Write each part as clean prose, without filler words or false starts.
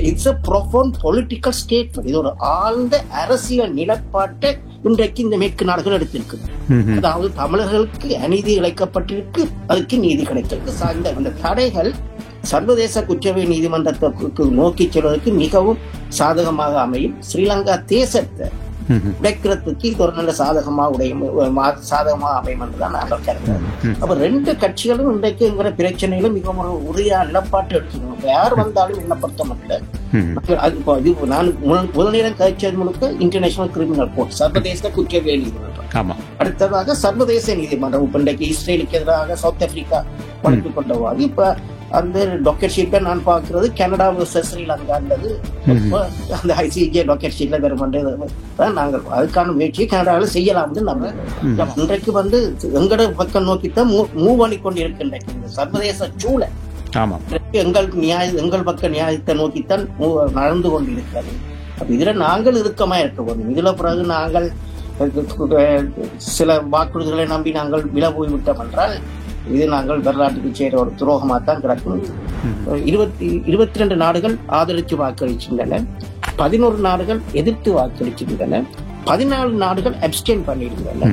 It's a profound political statement. இது ஒரு ஆழ்ந்த அரசியல் நிலைப்பாட்டை இன்றைக்கு இந்த மேற்கு நாடுகள் எடுத்திருக்கு. அதாவது தமிழர்களுக்கு அநீதி இழைக்கப்பட்டிருக்கு, அதுக்கு நீதி கிடைத்திருக்கு. சார்ந்த இந்த தடைகள் சர்வதேச குற்றவியல் நீதிமன்றத்துக்கு நோக்கி செல்வதற்கு மிகவும் சாதகமாக அமையும். ஸ்ரீலங்கா தேசத்தை உடைக்கிறதுக்கு இது ஒரு நல்ல சாதகமாக அமையும் என்றுதான் நாங்கள் கருதுகிறோம். அப்ப ரெண்டு கட்சிகளும் இன்றைக்குங்கிற பிரச்சனையில மிகவும் ஒரு உறுதியான நிலப்பாட்டு எடுத்துக்கணும். யார் வந்தாலும் என்ன பொறுத்த மட்டும் நான் முதலிடம் கட்சியது முழுக்க இன்டர்நேஷனல் கிரிமினல் கோர்ட், சர்வதேச குற்றவியல் நீதிமன்றம். அடுத்ததாக சர்வதேச நீதிமன்றம். இப்ப இன்றைக்கு இஸ்ரேலுக்கு எதிராக சவுத் ஆப்பிரிக்கா வழக்கு கொண்டவாதி இப்ப அந்த டாக்கெட் ஷீட்டை நான் பார்க்கிறது கனடா வர்சஸ் ஸ்ரீலங்கான்றது. அந்த ஐசிஜே டாக்கெட் ஷீட்ல வருமானது நாங்கள் அதுக்கான முயற்சியை கனடாவில் செய்யலாம்னு நம்ம இன்றைக்கு எங்கட பக்கம் நோக்கித்தான் மூவ் பண்ணி கொண்டிருக்கின்ற இந்த சர்வதேச சூழல் எங்கள் பக்க நியாயத்தை நோக்கித்தான் நடந்து கொண்டிருக்கிறது. அப்ப இதுல நாங்கள் இறுக்கமா இருக்க போதும். இதுல பிறகு நாங்கள் சில வாக்குறுதிகளை நம்பி நாங்கள் வில போய்விட்டோம் என்றால் இது நாங்கள் வரலாற்றுக்கு செய்கிற ஒரு துரோகமாக தான் கிடக்கும். 22 நாடுகள் ஆதரித்து வாக்களிக்கின்றன, 11 நாடுகள் எதிர்த்து வாக்களிக்கின்றன, 14 நாடுகள் அப்ஸ்டெயின் பண்ணிடுகின்றன.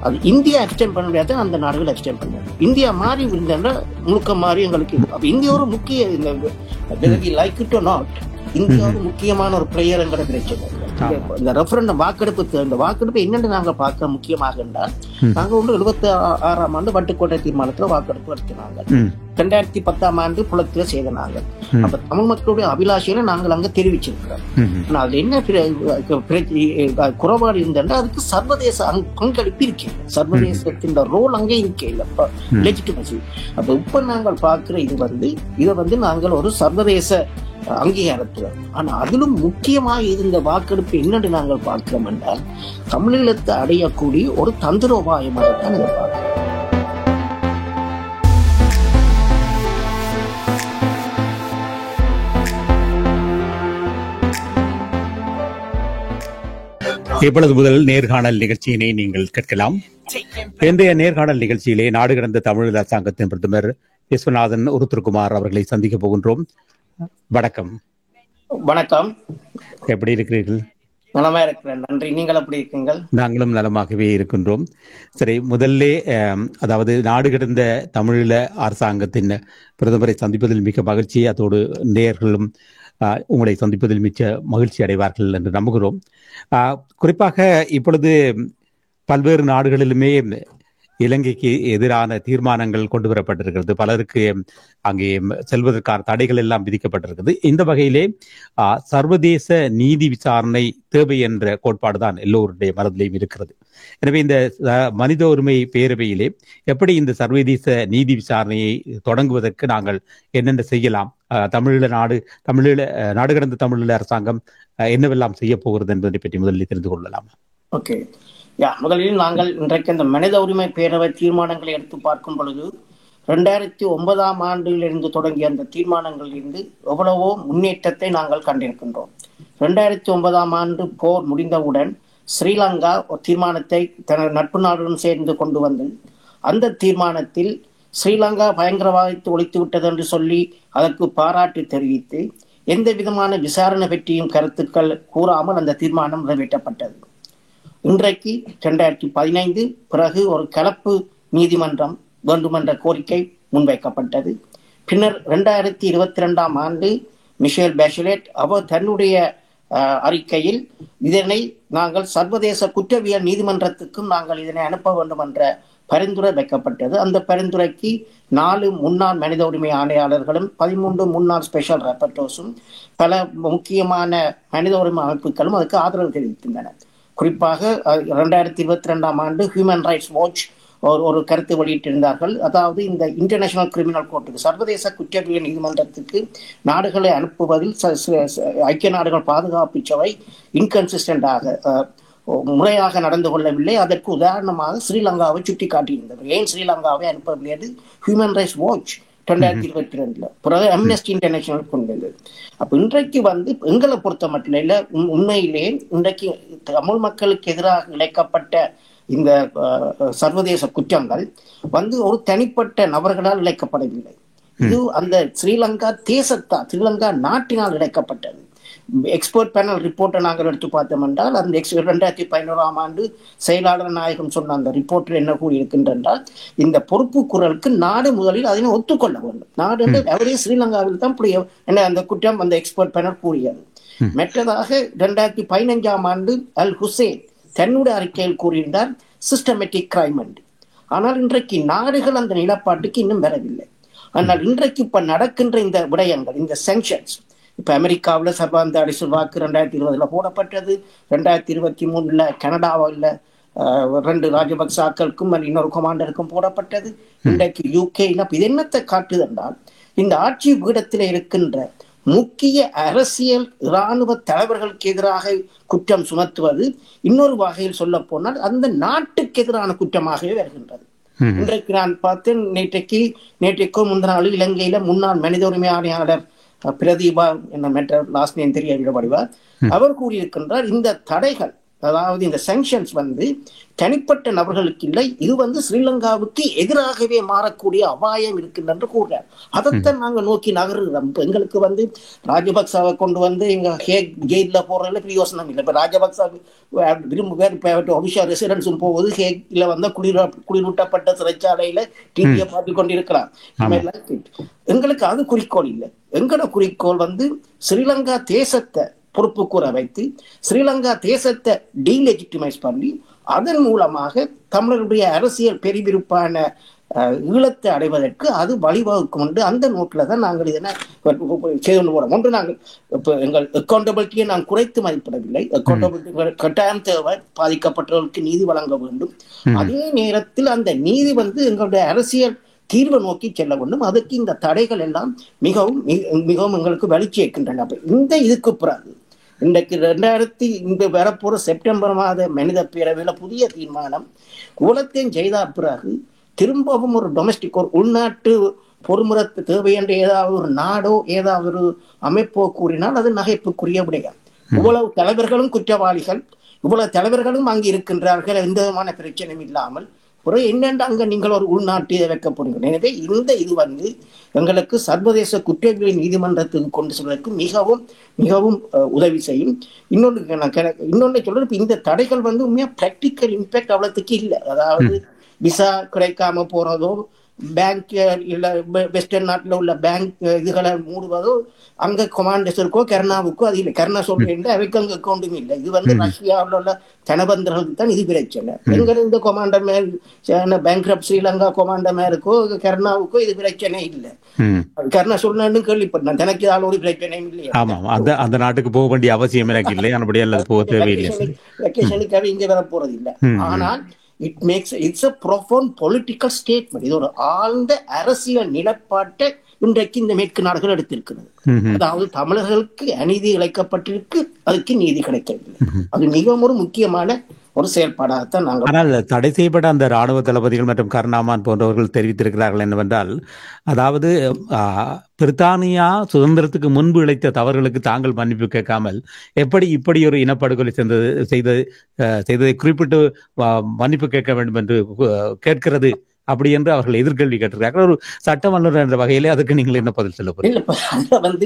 அது இந்தியா அப்ஸ்டெயின் பண்ண முடியாது, அந்த நாடுகள் அப்ஸ்டெயின் பண்ணாது. இந்தியா மாறி இருந்தா முழுக்க மாறி எங்களுக்கு இந்தியா ஒரு முக்கிய like it or not India ஒரு முக்கியமான ஒரு பிளேயர் என்கிற பிரச்சனை. இந்த ரெஃபரண்டம் வாக்கெடுப்பு என்னென்னு நாங்க பார்க்க முக்கியமாக என்றால், நாங்க 76ஆம் ஆண்டு வட்டுக்கோட்டை தீர்மானத்துல வாக்கெடுப்பு நடத்தினாங்க, 2010ஆம் ஆண்டு புலத்துல செய்தனாங்க. அப்ப தமிழ் மக்களுடைய அபிலாஷையில நாங்கள் அங்க தெரிவிச்சிருக்கிறோம். அதுல என்ன குறைபாடு இருந்தா அதுக்கு சர்வதேச பங்களிப்பு இருக்கு, சர்வதேசத்தின் ரோல் அங்கே இருக்கே இல்ல லெஜிட்டிமசி. அப்ப இப்ப நாங்கள் பார்க்கிற இதை நாங்கள் ஒரு சர்வதேச அங்கீகாரத்துடன், ஆனா அதிலும் முக்கியமாக இருந்த வாக்கெடுப்பு என்னென்று நாங்கள் பார்க்கிறோம் என்றால் தமிழீழத்தை அடையக்கூடிய ஒரு தந்திரோபாயமாக தான் இதை பார்க்கிறோம். இப்பொழுது முதல் நேர்காணல் நிகழ்ச்சியினை நீங்கள் கேட்கலாம். இன்றைய நேர்காணல் நிகழ்ச்சியிலே நாடு கடந்த தமிழ் அரசாங்கத்தின் பிரதமர் விஸ்வநாதன் உருத்திரகுமார் அவர்களை சந்திக்க போகின்றோம். வணக்கம். வணக்கம். எப்படி இருக்கிறீர்கள்? நலமா இருக்கிறேன், நன்றி. நீங்கள் எப்படி இருக்கீங்க? நாங்களும் நலமாகவே இருக்கின்றோம். சரி, முதல்ல அதாவது நாடு கடந்த தமிழீழ அரசாங்கத்தின் பிரதமரை சந்திப்பதில் மிக மகிழ்ச்சி. அதோடு நேயர்களும் உங்களை சந்திப்பதில் மிக்க மகிழ்ச்சி அடைவார்கள் என்று நம்புகிறோம். குறிப்பாக இப்பொழுது பல்வேறு நாடுகளிலுமே இலங்கைக்கு எதிரான தீர்மானங்கள் கொண்டு வரப்பட்டிருக்கிறது. பலருக்கு அங்கே செல்வதற்கான தடைகள் எல்லாம் விதிக்கப்பட்டிருக்கிறது. இந்த வகையிலே சர்வதேச நீதி விசாரணை தேவை என்ற கோட்பாடுதான் எல்லோருடைய மனதிலையும் இருக்கிறது. எனவே இந்த மனித உரிமை பேரவையிலே எப்படி இந்த சர்வதேச நீதி விசாரணையை தொடங்குவதற்கு நாங்கள் என்னென்ன செய்யலாம், நாடு கடந்த தமிழீழ அரசாங்கம் என்னவெல்லாம் செய்ய போகிறது என்பதை பற்றி முதலில் தெரிந்து கொள்ளலாம். ஓகே, முதலில் நாங்கள் இன்றைக்கு இந்த மனித உரிமை பேரவை தீர்மானங்களை எடுத்து பார்க்கும் பொழுது 2009ஆம் ஆண்டிலிருந்து தொடங்கிய அந்த தீர்மானங்களிலிருந்து எவ்வளவோ முன்னேற்றத்தை நாங்கள் கண்டிருக்கின்றோம். 2009ஆம் ஆண்டு போர் முடிந்தவுடன் ஸ்ரீலங்கா ஒரு தீர்மானத்தை தனது நட்பு நாடுடன் சேர்ந்து கொண்டு வந்து அந்த தீர்மானத்தில் ஸ்ரீலங்கா பயங்கரவாதத்தை ஒழித்து விட்டது என்று சொல்லி அதற்கு பாராட்டு தெரிவித்து எந்த விதமான விசாரணை பற்றியும் கருத்துக்கள் கூறாமல் அந்த தீர்மானம் நிறைவேற்றப்பட்டது. இன்றைக்கு 2015 பிறகு ஒரு கலப்பு நீதிமன்றம் வேண்டும் என்ற கோரிக்கை முன்வைக்கப்பட்டது. பின்னர் 2022ஆம் ஆண்டு மிஷேல் பேஷலெட் அவர் தன்னுடைய அறிக்கையில் இதனை நாங்கள் சர்வதேச குற்றவியல் நீதிமன்றத்துக்கும் நாங்கள் இதனை அனுப்ப வேண்டும் என்ற பரிந்துரை வைக்கப்பட்டது. அந்த பரிந்துரைக்கு 4 முன்னாள் மனித உரிமை ஆணையாளர்களும் 13 முன்னாள் ஸ்பெஷல் ரெப்பர்டர்ஸும் பல முக்கியமான மனித உரிமை அமைப்புகளும் அதுக்கு ஆதரவு தெரிவிக்கின்றன. குறிப்பாக 2022ஆம் ஆண்டு ஹியூமன் ரைட்ஸ் வாட்ச் ஒரு கருத்து வெளியிட்டிருந்தார்கள். அதாவது இந்த இன்டர்நேஷனல் கிரிமினல் கோர்ட்டுக்கு சர்வதேச குற்றவியல் நீதிமன்றத்துக்கு நாடுகளை அனுப்புவதில் ஐக்கிய நாடுகள் பாதுகாப்பு சபை இன்கன்சிஸ்டண்டாக முறையாக நடந்து கொள்ளவில்லை. அதற்கு உதாரணமாக ஸ்ரீலங்காவை சுட்டி காட்டியிருந்தது. ஏன் ஸ்ரீலங்காவை அனுப்பவில்லை? ஹியூமன் ரைட்ஸ் வாட்ச் 2022 பிறகு அம்னஸ்டி இன்டர்நேஷனல் கொண்டு வந்தது. அப்ப இன்றைக்கு எங்களை பொறுத்த மட்டும் இல்ல, உண்மையிலே இன்றைக்கு தமிழ் மக்களுக்கு எதிராக இழைக்கப்பட்ட இந்த சர்வதேச குற்றங்கள் ஒரு தனிப்பட்ட நபர்களால் இழைக்கப்படவில்லை. இது அந்த ஸ்ரீலங்கா ஸ்ரீலங்கா நாட்டினால் இணைக்கப்பட்டது. எக்ஸ்பர்ட் பேனல் ரிப்போர்ட்டை நாங்கள் எடுத்து பார்த்தோம் என்றால் அந்த 2011 ஆண்டு செயலாளர் நாயகம் சொன்ன அந்த ரிப்போர்ட்டில் என்ன கூறியிருக்கின்றால், இந்த பொறுப்பு குரலுக்கு நாடு முதலில் அதனை ஒத்துக்கொள்ள வேண்டும். நாடு என்று அவரே ஸ்ரீலங்காவில் தான் என்ன அந்த குற்றம் அந்த எக்ஸ்பர்ட் பேனல் கூறியது. மற்றதாக 2015 ஆண்டு அல் ஹுசேன் தன்னுடைய அறிக்கையில் கூறியிருந்தார் சிஸ்டமேட்டிக் கிரைம் என்று. ஆனால் இன்றைக்கு நாடுகள் அந்த நிலப்பாட்டுக்கு இன்னும் வரவில்லை. ஆனால் இன்றைக்கு இப்ப நடக்கின்ற இந்த விடயங்கள், இந்த சாங்ஷன்ஸ், இப்ப அமெரிக்காவில் சர்வாந்த வாக்கு 2020 போடப்பட்டது, 2023 கனடாவில் 2 ராஜபக்சாக்களுக்கும் இன்னொரு கமாண்டருக்கும் போடப்பட்டது, இன்றைக்கு யூகேல. இது என்னத்தை காட்டுது என்றால், இந்த ஆட்சி பீடத்தில் இருக்கின்ற முக்கிய அரசியல் இராணுவ தலைவர்களுக்கு எதிராக குற்றம் சுமத்துவது இன்னொரு வகையில் சொல்ல போனால் அந்த நாட்டுக்கு எதிரான குற்றமாகவே வருகின்றது. இன்றைக்கு நான் பார்த்தேன், நேற்றைக்கோ முந்தின நாள் இலங்கையில முன்னாள் மனித உரிமை ஆணையாளர் பிரதீபா என்ன மெட்ட லாஸ்ட் நேம் தெரிய விடப்படுவார், அவர் கூறியிருக்கின்றார், இந்த தடைகள், அதாவது இந்த சாங்ஷன்ஸ் தனிப்பட்ட நபர்களுக்கு இல்லை, இது ஸ்ரீலங்காவுக்கு எதிராகவே மாறக்கூடிய அபாயம் இருக்கின்ற என்று கூறுறார். அதைத்தான் நாங்கள் நோக்கி நகருகிறோம். எங்களுக்கு ராஜபக்சாவை கொண்டு எங்க ஹேக் ஜெயில போறதுல பிரயோசனம் இல்லை. இப்ப ராஜபக்சா ஒபிஷியல் ரெசிடென்ஸும் போகுது, ஹேக்ல குளிரூட்டப்பட்ட சிறைச்சாலையில டிவியை பார்த்து கொண்டிருக்கிறார். எங்களுக்கு அது குறிக்கோள் இல்லை. எங்களோட குறிக்கோள் ஸ்ரீலங்கா தேசத்தை பொறுப்பு கூற வைத்து, ஸ்ரீலங்கா தேசத்தை டீலெஜிட்டிமைஸ் பண்ணி, அதன் மூலமாக தமிழருடைய அரசியல் பெருவிருப்பான ஈழத்தை அடைவதற்கு அது வழிவகுக்கும் என்று அந்த நோக்கில தான் நாங்கள் இதனை செய்து போறோம். ஒன்று, நாங்கள் இப்போ எங்கள் அக்கௌண்டபிலிட்டியை நான் குறைத்து மதிப்பிடவில்லை. அக்கௌண்டபிலிட்டி கட்டாயம் தேவை, பாதிக்கப்பட்டவர்களுக்கு நீதி வழங்க வேண்டும். அதே நேரத்தில் அந்த நீதி எங்களுடைய அரசியல் தீர்வை நோக்கி செல்ல வேண்டும். அதுக்கு இந்த தடைகள் எல்லாம் மிகவும் மிகவும் எங்களுக்கு வலிச்சு இருக்கின்றன. இந்த இதுக்கு பிறகு இன்றைக்கு வரப்போற செப்டம்பர் மாத மனித பேரவையில் புதிய தீர்மானம் கூலத்தையும் செய்த பிறகு திரும்பவும் ஒரு டொமெஸ்டிக், ஒரு உள்நாட்டு பொறுமுறை தேவை என்று ஏதாவது ஒரு நாடோ ஏதாவது ஒரு அமைப்போ கூறினால் அது நகைப்புக்குரிய விடயம். இவ்வளவு தலைவர்களும் குற்றவாளிகள், இவ்வளவு தலைவர்களும் அங்கு இருக்கின்றார்கள், எந்த விதமான பிரச்சனையும் இல்லாமல் என்னென்று அங்க நீங்கள் ஒரு உள்நாட்டு வைக்க போறீங்க. எனவே இந்த இது எங்களுக்கு சர்வதேச குற்றவியல் நீதிமன்றத்துக்கு கொண்டு செல்வதற்கு மிகவும் மிகவும் உதவி செய்யும். இன்னொன்னு சொல்றது, இந்த தடைகள் உண்மையா பிராக்டிக்கல் இம்பாக்ட் அவ்வளவுக்கு இல்லை. அதாவது விசா கிடைக்காம போறதோ, பேங்க் இல்ல வெஸ்டர்ன் நாட்டில் உள்ள பேங்க் இதுகளை மூடுவதோ, அங்க கொமாண்டர்ஸ் இருக்கோ கருணாவுக்கோ அது இல்லை. கருணா சொல்றேன் அவைக்கு அங்க அக்கௌண்ட்டும் இல்லை. இது ரஷ்யாவில் உள்ள தனபந்தர்களுக்கு தான் இது பிரச்சனை. எங்க இந்த கொமாண்டர் மேல் பேங்க்ரப்ட் ஸ்ரீலங்கா கொமாண்டர் மேலுக்கோ கருணாவுக்கோ இது பிரச்சனை இல்லை. கருணா சொன்னு கேள்விப்பட்டேன், தனக்கு ஆளோடு பிரச்சனையும் இல்லையா. அந்த நாட்டுக்கு போக வேண்டிய அவசியம் எனக்கு இல்லை, வெக்கேஷனுக்காக இங்க வர போறது இல்லை. ஆனால் it's a profound political statement. இது ஒரு ஆழ்ந்த அரசியல் நிலப்பாட்டை இன்றைக்கு இந்த மேற்கு நாடுகள் எடுத்திருக்கிறது. அதாவது தமிழர்களுக்கு அநீதி இழைக்கப்பட்டிருக்கு, அதுக்கு நீதி கிடைக்கவில்லை. அது மிகவும் ஒரு முக்கியமான ஒரு செயல்பாடாகத்தான் நாங்கள். ஆனால் தடை செய்யப்பட்ட அந்த ராணுவ தளபதிகள் மற்றும் கருணாமான் போன்றவர்கள் தெரிவித்திருக்கிறார்கள் என்னவென்றால், அதாவது பிரித்தானியா சுதந்திரத்துக்கு முன்பு இழைத்த தவறுகளுக்கு தாங்கள் மன்னிப்பு கேட்காமல் எப்படி இப்படி ஒரு இனப்படுகொலை செய்ததை குறிப்பிட்டு மன்னிப்பு கேட்க வேண்டும் என்று கேட்கிறது அப்படி என்று அவர்கள் எதிர்கேள்வி கேட்டிருக்கார்கள். ஒரு சட்ட வல்லுநர் என்ற வகையிலே அதுக்கு நீங்கள் என்ன பதில் சொல்ல போறீங்க?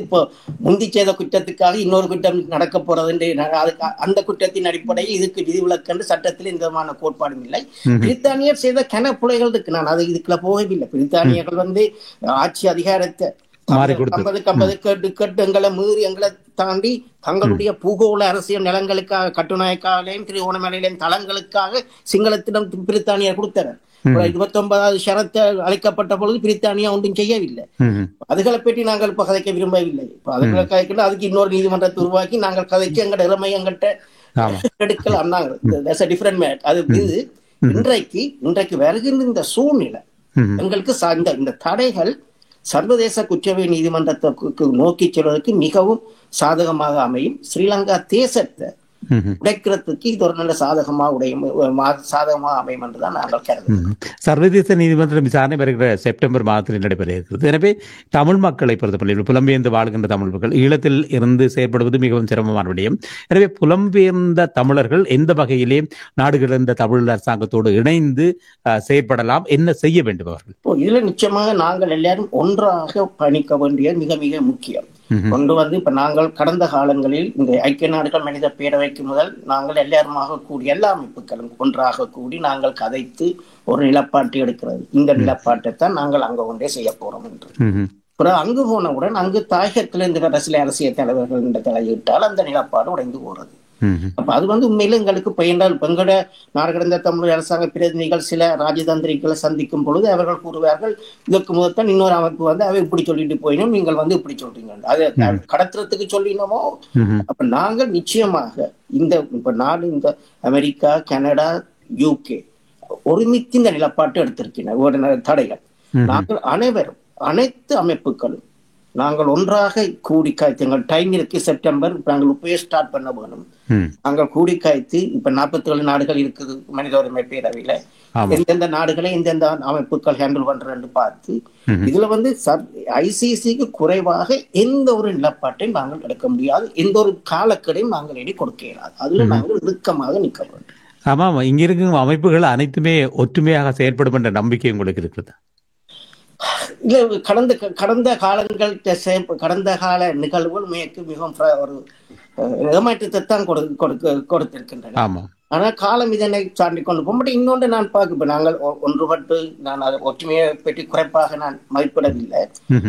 இப்போ முந்தி செய்த குற்றத்துக்காக இன்னொரு குற்றம் நடக்க போறது, அந்த குற்றத்தின் அடிப்படையில் இதுக்கு விதிவிலக்கு சட்டத்தில் எந்த விதமான கோட்பாடும் இல்லை. பிரித்தானியர் செய்த கனப்புலைகள் இருக்கு. நான் அது இதுக்குள்ள போகவில்லை. பிரித்தானியர்கள் ஆட்சி அதிகாரத்தை 50 எங்களை மீறி எங்களை தாண்டி தங்களுடைய பூகோள அரசியல் நிலங்களுக்காக, கட்டுநாயக்காலையும் திருவோணமலையிலையும் தளங்களுக்காக சிங்களத்திடம் பிரித்தானியர் கொடுத்தனர். 29வது ஷரத்தை அழைக்கப்பட்ட பொழுது பிரித்தானியா ஒன்றும் செய்யவில்லை. அதுகளை பற்றி நாங்கள் இப்ப கதைக்க விரும்பவில்லை. அதுகளை கதைக்கல, அதுக்கு இன்னொரு நீதிமன்றத்தை உருவாக்கி நாங்கள் கதைச்சு எங்கட இறமை எங்கிட்ட எடுக்கலாம். நாங்கள் அது இன்றைக்கு வருகின்ற இந்த சூழ்நிலை எங்களுக்கு இந்த தடைகள் சர்வதேச குற்றவியல் நீதிமன்றத்துக்கு நோக்கி செல்வதற்கு மிகவும் சாதகமாக அமையும். ஸ்ரீலங்கா தேசத்தை உடைக்கிறதுக்கு இது ஒரு நல்ல சாதகமா அமையும் என்றுதான் நாங்கள் கருதுகிறோம். சர்வதேச நீதிமன்ற விசாரணை வருகிற செப்டம்பர் மாதத்தில் நடைபெற இருக்கிறது. எனவே தமிழ் மக்களை பொறுத்தவரையில் புலம்பெயர்ந்து வாழ்கின்ற தமிழ் மக்கள் ஈழத்தில் இருந்து செயற்படுவது மிகவும் சிரமமான விடயம். எனவே புலம்பெயர்ந்த தமிழர்கள் எந்த வகையிலே நாடு கடந்த தமிழ் அரசாங்கத்தோடு இணைந்து செயற்படலாம், என்ன செய்ய வேண்டும் அவர்கள்? இதுல நிச்சயமாக நாங்கள் எல்லாரும் ஒன்றாக பயணிக்க வேண்டியது மிக மிக முக்கியம். ஒன்று இப்ப நாங்கள் கடந்த காலங்களில் இந்த ஐக்கிய நாடுகள் மனித பேரவைக்கு முதல் நாங்கள் எல்லாருமாக கூடி எல்லா அமைப்புகளும் ஒன்றாக கூடி நாங்கள் கதைத்து ஒரு நிலப்பாட்டை எடுக்கிறது. இந்த நிலப்பாட்டை தான் நாங்கள் அங்க ஒன்றே செய்ய போறோம் என்று. அப்புறம் அங்கு போனவுடன் அங்கு தாயகத்திலிருந்து அரசியல் தலைவர்கள் என்ற தலையிட்டால் அந்த நிலப்பாடு உடைந்து போறது. அப்ப அது உண்மையில எங்களுக்கு பெயர்ந்தால் எங்களோட நாடு கடந்த தமிழ் அரசாங்க பிரதிநிதிகள் சில ராஜதந்திரிகளை சந்திக்கும் பொழுது அவர்கள் கூறுவார்கள், இதற்கு முதல்தான் இன்னொரு அமைப்பு அவை இப்படி சொல்லிட்டு போயினோம், நீங்கள் இப்படி சொல்றீங்க, அதை கடத்துறதுக்கு சொல்லினோமோ. அப்ப நாங்கள் நிச்சயமாக இப்ப நாடு இந்த அமெரிக்கா, கனடா, UK ஒருமித்து இந்த நிலப்பாட்டு எடுத்திருக்கின்ற தடைகள். நாங்கள் அனைவரும் அனைத்து அமைப்புகளும் நாங்கள் ஒன்றாக கூடி காய்த்து, எங்கள் டைம் இருக்கு செப்டம்பர், நாங்கள் இப்பயே ஸ்டார்ட் பண்ண வேணும். நாங்கள் கூடி காய்த்து இப்ப 47 நாடுகள் இருக்குது மனித உரிமை பேரவையில, எந்தெந்த நாடுகளை எந்தெந்த அமைப்புகள் ஹேண்டில் பண்றேன்னு பார்த்து இதுல ICCக்கு குறைவாக எந்த ஒரு நிலப்பாட்டையும் நாங்கள் எடுக்க முடியாது, எந்த ஒரு காலக்கடையும் நாங்கள் எடி கொடுக்க இயலாது. அதுல நாங்கள் இறுக்கமாக நிற்க வேண்டும். ஆமாம், இங்க இருக்கும் அமைப்புகள் அனைத்துமே ஒற்றுமையாக செயல்படும் என்ற நம்பிக்கை உங்களுக்கு இருக்கிறது? இல்ல, கடந்த காலங்கள் கடந்த கால நிகழ்வுகள் மிகவும் ஒரு ஏமாற்றத்தை தான் கொடுத்திருக்கின்றன. ஆனா காலம் இதனை சாண்டி கொண்டு போக இன்னொன்று நான் பார்க்க, நாங்கள் ஒன்றுபட்டு நான் அதை ஒற்றுமையை பற்றி குறைப்பாக நான் மதிப்பிடவில்லை.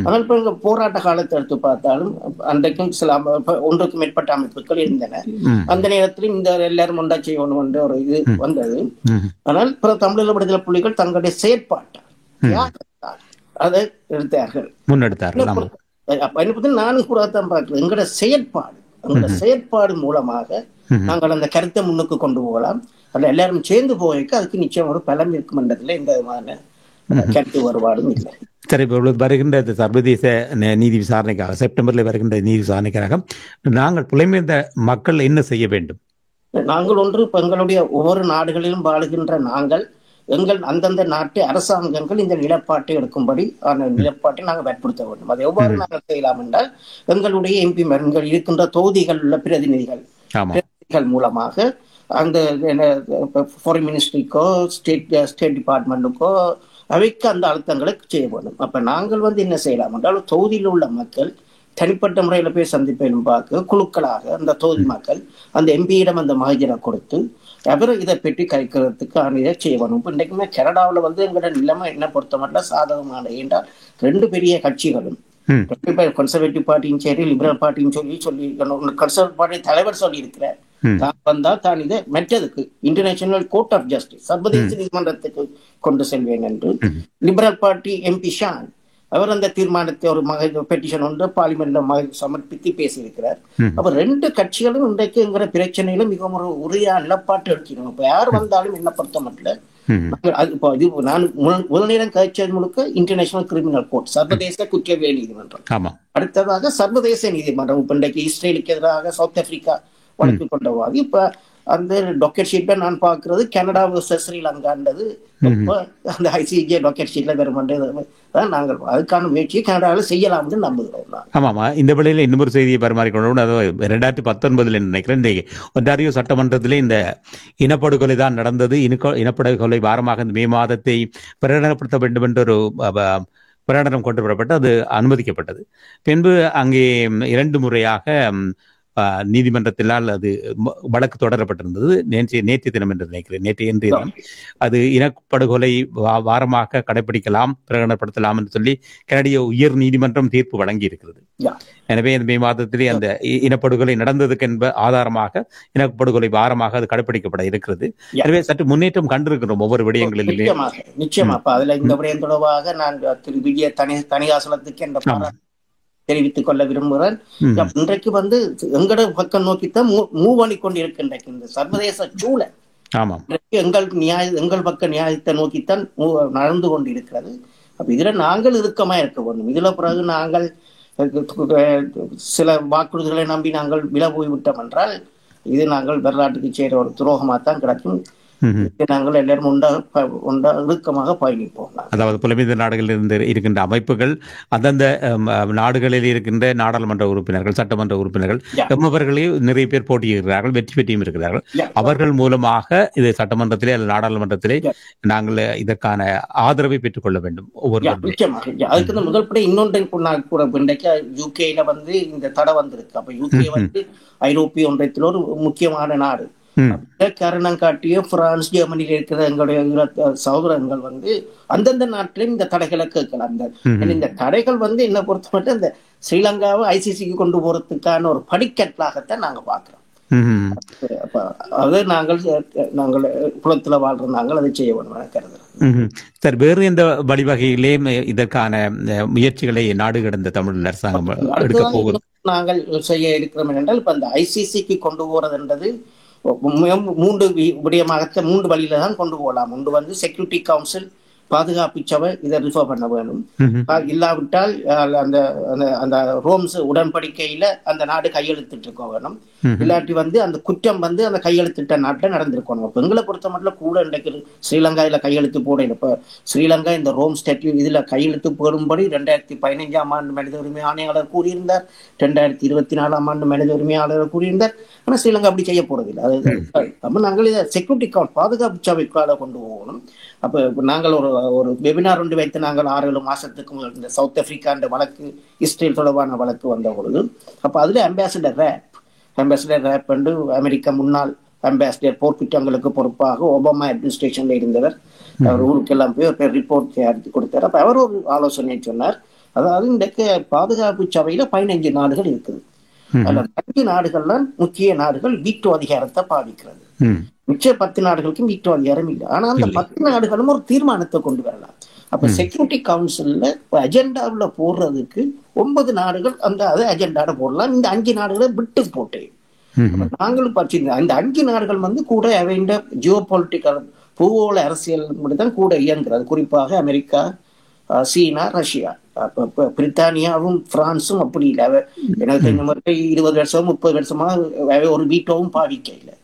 ஆனால் இப்ப எங்க போராட்ட காலத்தை எடுத்து பார்த்தாலும் அன்றைக்கும் சில ஒன்றுக்கு மேற்பட்ட அமைப்புகள் இருந்தன. அந்த நேரத்திலும் இந்த எல்லாரும் ஒன்றா செய்யணும் என்ற ஒரு இது வந்தது. ஆனால் பிற தமிழீழ விடுதலை புலிகள் தங்களுடைய செயற்பாட்டால் அதை எடுத்தார்கள், முன்னெடுத்தார்கள். நானும் கூட தான் பார்க்கிறேன், எங்களோட செயற்பாடு மூலமாக நாங்கள் அந்த கருத்தை முன்னுக்கு கொண்டு போகலாம். அதுல எல்லாரும் சேர்ந்து போய்க்கு அதுக்கு நிச்சயம் ஒரு பலம் இருக்கும் என்றதுல எந்த விதமான கருத்து வருபாடும் இல்லை. சரி, வருகின்ற சர்வதேச நீதி விசாரணைக்காக செப்டம்பர்ல வருகின்ற நீதி விசாரணைக்காக நாங்கள் புலம்பெயர்ந்த மக்கள் என்ன செய்ய வேண்டும்? நாங்கள் ஒன்று எங்களுடைய ஒவ்வொரு நாடுகளிலும் வாழுகின்ற நாங்கள் அந்தந்த நாட்டு அரசாங்கங்கள் இந்த நிலப்பாட்டை எடுக்கும்படி அந்த நிலப்பாட்டை நாங்கள் வற்புறுத்த வேண்டும். அதை எவ்வாறு நாங்கள் செய்யலாம் என்றால் எங்களுடைய எம்பிமார்கள் இருக்கின்ற தொகுதிகள் உள்ள பிரதிநிதிகள் மூலமாக அந்த ஃபாரின் மினிஸ்ட்ரிக்கோ ஸ்டேட் டிபார்ட்மெண்ட்டுக்கோ அவைக்கு அந்த அழுத்தங்களை செய்ய வேண்டும். அப்ப நாங்கள் என்ன செய்யலாம் என்றால் தொகுதியில் உள்ள மக்கள் தனிப்பட்ட முறையில போய் சந்திப்பையும் பார்க்க குழுக்களாக அந்த தொகுதி மக்கள் அந்த எம்பியிடம் அந்த மகஜரை கொடுத்து அவரை இதை பெற்றி கழிக்கிறதுக்கு இதை செய்யணும். இப்போ இன்றைக்குமே கனடாவில் எங்களோட நிலைமை என்ன பொறுத்த மட்டும் சாதகமான, என்றால் 2 பெரிய கட்சிகளும் கன்சர்வேட்டிவ் பார்ட்டியும் சரி லிபரல் பார்ட்டியும் சொல்லி கன்சர்வேட்டிவ் பார்ட்டி தலைவர் சொல்லி இருக்கிறார், தான் வந்தா தான் இதை மற்றதுக்கு இன்டர்நேஷனல் கோர்ட் ஆஃப் ஜஸ்டிஸ் சர்வதேச நீதிமன்றத்துக்கு கொண்டு செல்வேன் என்று. லிபரல் பார்ட்டி MP ஷான் அவர் அந்த தீர்மானத்தை ஒரு பெட்டிஷன் ஒன்று பார்லிமெண்ட்ல சமர்ப்பித்து பேசியிருக்கிறார். அப்ப 2 கட்சிகளும் இன்றைக்கு என்கிற பிரச்சனையில மிகவும் ஒரு உறுதியான நிலப்பாட்டு எடுக்கணும். இப்ப யார் வந்தாலும் என்ன பொறுத்த மட்டும் நான் முதல் நேரம் கழிச்சது முழுக்க இன்டர்நேஷனல் கிரிமினல் கோர்ட் சர்வதேச குற்றவியல் நீதிமன்றம், அடுத்ததாக சர்வதேச நீதிமன்றம். இப்ப இன்றைக்கு இஸ்ரேலுக்கு எதிராக சவுத் ஆப்பிரிக்கா வழக்கு கொண்டவாதி இப்ப அந்த டாக்கெட் ஷீட்டை நான் பார்க்கறது கனடா வர்சஸ் ஸ்ரீலங்கான்றது அந்த ICJ டாக்கெட் ஷீட்ல வருமானதான் நாங்கள் அதுக்கான முயற்சியை கனடாவில் செய்யலாம்னு நம்புகிறோம். ஆமாமா, இந்த வேளையில இன்னொரு செய்தியை பரிமாறிக்கொண்டோம். அதாவது 2019 நினைக்கிறேன் இந்த ஒன்டாரியோ சட்டமன்றத்திலே இந்த இனப்படுகொலை தான் நடந்தது. இனப்படுகொலை வாரமாக இந்த மே மாதத்தை பிரகடனப்படுத்த வேண்டும் என்ற ஒரு பிரகடனம் கொண்டு வரப்பட்டு அது அனுமதிக்கப்பட்டது. பின்பு அங்கே 2 முறையாக நீதிமன்றத்தினால் அது வழக்கு தொடரப்பட்டிருந்தது. நேற்று தினம் என்று நினைக்கிறேன், நேற்று இன்றைய தினம் அது இனப்படுகொலை வாரமாக கடைபிடிக்கலாம், பிரகடனப்படுத்தலாம் என்று சொல்லி கனடிய உயர் நீதிமன்றம் தீர்ப்பு வழங்கி இருக்கிறது. எனவே இந்த மே மாதத்திலே அந்த இனப்படுகொலை நடந்ததுக்கு என்ப ஆதாரமாக இனப்படுகொலை வாரமாக அது கடைபிடிக்கப்பட இருக்கிறது. எனவே சற்று முன்னேற்றம் கண்டிருக்கிறோம் ஒவ்வொரு விடயங்களிலே. நிச்சயமா அதுல இந்த விடயம் தொடர்பாக நான் திரு விஜய தனியாசலத்துக்கு என்ற தெரிவித்துக் கொள்ள விரும்புகிறேன். இன்றைக்கு எங்கட பக்கம் நோக்கித்தான் மூவ் பண்ணி கொண்டிருக்கின்ற இந்த சர்வதேச சூழல் எங்கள் பக்க நியாயத்தை நோக்கித்தான் நடந்து கொண்டிருக்கிறது. அப்ப இதுல நாங்கள் இறுக்கமா இருக்க வேண்டும். இதுல பிறகு நாங்கள் சில வாக்குறுதிகளை நம்பி நாங்கள் விலை போய்விட்டோம் என்றால் இது நாங்கள் வரலாற்றுக்கு செய்கிற ஒரு துரோகமாக தான் கிடக்கும். ம்ஹும். நாங்கள் எல்லாரும் உண்டா இறுக்கமாக பயணிப்போம். அதாவது புலம்பெயர்ந்த நாடுகளில் இருந்து இருக்கின்ற அமைப்புகள் அந்தந்த நாடுகளில் இருக்கின்ற நாடாளுமன்ற உறுப்பினர்கள், சட்டமன்ற உறுப்பினர்கள் எம்மவர்களையும் நிறைய பேர் போட்டியிடுகிறார்கள், வெற்றி பெற்றியும் இருக்கிறார்கள். அவர்கள் மூலமாக இது சட்டமன்றத்திலே அல்லது நாடாளுமன்றத்திலே நாங்கள் இதற்கான ஆதரவை பெற்றுக் கொள்ள வேண்டும். நிச்சயமாக அதுக்கு முதல் படி இன்னொன்றை கூட இன்றைக்கு யூகேல இந்த தடை வந்திருக்கு. அப்ப யூகே ஐரோப்பிய ஒன்றியத்தில் ஒரு முக்கியமான நாடு. காரணம் காட்டிய பிரான்ஸ், ஜெர்மனியில் இருக்கிற எங்களுடைய சகோதரங்கள் அந்தந்த நாட்டிலும் இந்த தடைகளை கேட்கலாம். இந்த தடைகள் என்ன பொறுத்த மட்டும் இந்த ஸ்ரீலங்காவை ஐசிசிக்கு கொண்டு போறதுக்கான ஒரு படிக்கட்டாகத்தான் நாங்க பாக்குறோம். அது நாங்கள் குளத்துல வாழ்ற நாங்கள் அதை செய்ய வேண்டும் கருதுறோம். சார், வேறு எந்த வழிவகையிலே இதற்கான முயற்சிகளை நாடு கடந்த தமிழ் அரசாங்கம் எடுக்க போகுது நாங்கள் செய்ய இருக்கிறோம் என்றால் இப்ப அந்த ஐசிசிக்கு கொண்டு போறதுன்றது 3 விடயமாக 3 வழியில தான் கொண்டு போகலாம். ஒன்று செக்யூரிட்டி கவுன்சில், பாதுகாப்பு சபை இதை ரிஃபர் பண்ண வேணும். இல்லாவிட்டால் அந்த அந்த ரோம்ஸ் உடன்படிக்கையில அந்த நாடு கையெழுத்திட்டு இருக்க வேணும். இல்லாட்டி அந்த குற்றம் அந்த கையெழுத்திட்ட நாட்டில் நடந்திருக்கணும். இப்ப எங்களை பொறுத்த மட்டும் கூட இன்றைக்கு ஸ்ரீலங்கா இதுல கையெழுத்து போட இப்ப ஸ்ரீலங்கா இந்த ரோம் ஸ்டாட்யூ இதுல கையெழுத்து போடும்படி 2015ஆம் ஆண்டு மனித உரிமை ஆணையாளர் கூறியிருந்தார். 2024ஆம் ஆண்டு மனித உரிமை ஆணையாளர் கூறியிருந்தார். ஆனா ஸ்ரீலங்கா அப்படி செய்ய போறதில்லை. அது நாங்கள் இதை செக்யூரிட்டி கவுன்சில் பாதுகாப்பு சபைக்கால கொண்டு போகணும். அப்ப நாங்கள் ஒரு வெபினார் ஒன்று வைத்து நாங்கள் 6-7 மாசத்துக்கு இந்த சவுத் ஆப்பிரிக்கா வழக்கு, இஸ்ரேல் தொடர்பான வழக்கு வந்த பொழுது அப்ப அதுல அம்பாசிடர் ரேப் அமெரிக்க முன்னாள் அம்பாசிடர் போர்க்குற்றங்களுக்கு பொறுப்பாக ஒபாமா அட்மினிஸ்ட்ரேஷன்ல இருந்தவர். அவர் ஊருக்கெல்லாம் போய் ஒரு ரிப்போர்ட் தயாரித்து கொடுத்தார். அப்ப அவர் ஒரு ஆலோசனை சொன்னார். அதாவது இன்றைக்கு பாதுகாப்பு சபையில 15 நாடுகள் இருக்குது. அதுல 5 நாடுகள்லாம் முக்கிய நாடுகள் வீட்டோ அதிகாரத்தை பாதிக்கிறது. மிச்ச 10 நாடுகளுக்கும் வீட்டோ அதிகாரம் இல்லை. ஆனா அந்த 10 நாடுகளும் ஒரு தீர்மானத்தை கொண்டு வரலாம். அப்ப செக்யூரிட்டி கவுன்சில்ல அஜெண்டாவில் போடுறதுக்கு 9 நாடுகள் அந்த அஜெண்டாட போடலாம். இந்த 5 நாடுகளை விட்டு போட்டு நாங்களும் பார்த்திருந்தோம். அந்த 5 நாடுகள் கூட அவைண்ட ஜியோ பொலிட்டிக்கல் பூகோள அரசியல் தான் கூட இயங்குறது. குறிப்பாக அமெரிக்கா, சீனா, ரஷ்யா. பிரித்தானியாவும் பிரான்சும் அப்படி இல்லை. எனக்கு இந்த மாதிரி 20 வருஷம் 30 வருஷமா ஒரு வீட்டோவும் பாவிக்க இல்லை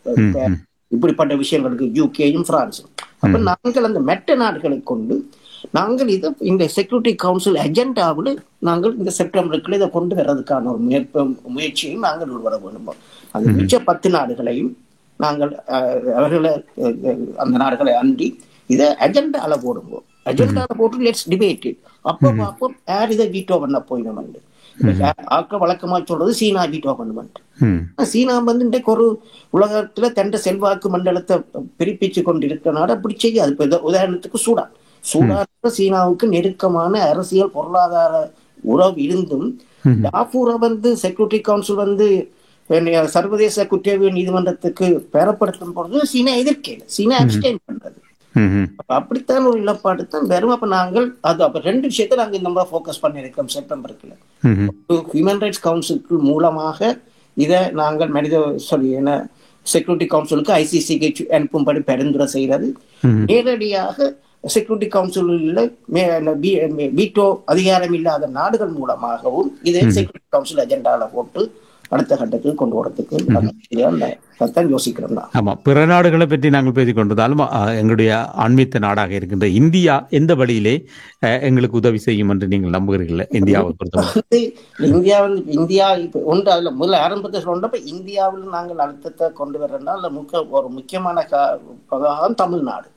இப்படிப்பட்ட விஷயங்களுக்கு யூகேயும் பிரான்சும். அப்ப நாங்கள் அந்த மெட்ட நாடுகளை கொண்டு நாங்கள் இதை இந்த செக்யூரிட்டி கவுன்சில் அஜெண்டாவில் நாங்கள் இந்த செப்டம்பருக்குள்ள இதை கொண்டு வர்றதுக்கான ஒரு முயற்சியையும் நாங்கள் வர வேண்டும். அது மிச்ச 10 நாடுகளையும் நாங்கள் அவர்களை அந்த நாடுகளை அண்டி இதை அஜெண்டால போடுவோம். அஜெண்டால போட்டு லெட்ஸ் டிபேட் இட். அப்போ பார்ப்போம் யார் இதை வீட்டோ பண்ண போயிடும். ஆக்க வழக்கமா சொல்றது சீனா வீட்டோ பண்ணுவாங்க. சீனா இன்றைக்கு ஒரு உலகத்துல தண்ட செல்வாக்கு மண்டலத்தை பிரிப்பிச்சு கொண்டு இருக்கிறனால அப்படி செய்யாது. இப்ப உதாரணத்துக்கு சூடான் சீனாவுக்கு நெருக்கமான அரசியல் பொருளாதார உறவு இருந்தும் டார்ஃபூரை செக்யூரிட்டி கவுன்சில் சர்வதேச குற்றவியல் நீதிமன்றத்துக்கு பெறப்படுத்தும் பொழுது சீனா எதிர்க்கல. சீனா அப்ஸ்டெயின் பண்றது. அப்படித்தான் ஒரு நிலப்பாடு தான் வெறும். அப்ப நாங்கள் அது அப்ப 2 விஷயத்தை நாங்கள் இந்த மாதிரி போக்கஸ் பண்ணிருக்கோம் செப்டம்பருக்குள்ள. ஹியூமன் ரைட்ஸ் கவுன்சிலுக்கு மூலமாக இதை நாங்கள் செக்யூரிட்டி கவுன்சிலுக்கு ஐசிசிக்கு அனுப்பும்படி பரிந்துரை செய்யறது. நேரடியாக செக்யூரிட்டி கவுன்சில் வீட்டோ அதிகாரம் இல்லாத நாடுகள் மூலமாகவும் இதை செக்யூரிட்டி கவுன்சில் அஜெண்டால போட்டு அடுத்த கட்டத்துக்கு கொண்டு வரதுக்கு யோசிக்கிறோம். ஆமா, பிற நாடுகளை பற்றி நாங்கள் பேசிக் கொண்டிருந்தாலும் எங்களுடைய ஆன்மீக நாடாக இருக்கின்ற இந்தியா எந்த வழியிலே எங்களுக்கு உதவி செய்யும் என்று நீங்கள் நம்புகிறீர்கள்? இந்தியாவை பொறுத்த இந்தியா இப்ப ஒன்று அதுல முதல்ல ஆரம்பத்தை சொல்றப்ப இந்தியாவில் நாங்கள் அழுத்தத்தை கொண்டு வர்றோம்னா ஒரு முக்கியமான தமிழ்நாடு.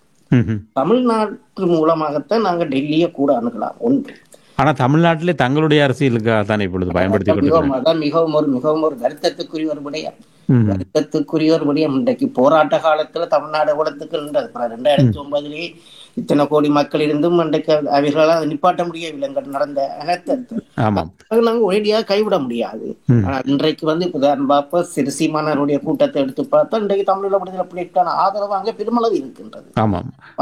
தமிழ்நாட்டு மூலமாகத்தான் நாங்க டெல்லியை கூட அணுகலாம். ஒன்று. ஆனா தமிழ்நாட்டிலே தங்களுடைய அரசியலுக்காக தான் இப்பொழுது பயன்படுத்தி மிகவும் ஒரு வருத்தத்துக்குரிய ஒரு விடயம். இன்றைக்கு போராட்ட காலத்துல தமிழ்நாடு உலகத்துக்கு 2009 இத்தனை கோடி மக்கள் இருந்தும் இன்றைக்கு அவர்களால் நிப்பாட்ட முடியவில்லை. நடந்த அனைத்து நாங்க ஒரேடியாக கைவிட முடியாது. ஆனா இன்றைக்கு உதாரணம் பார்ப்ப சிறுசீமானருடைய கூட்டத்தை எடுத்து பார்த்தா இன்றைக்கு தமிழீழ விடுதலை புலிகளுக்கான ஆதரவு அங்கே பெருமளவு இருக்கின்றது.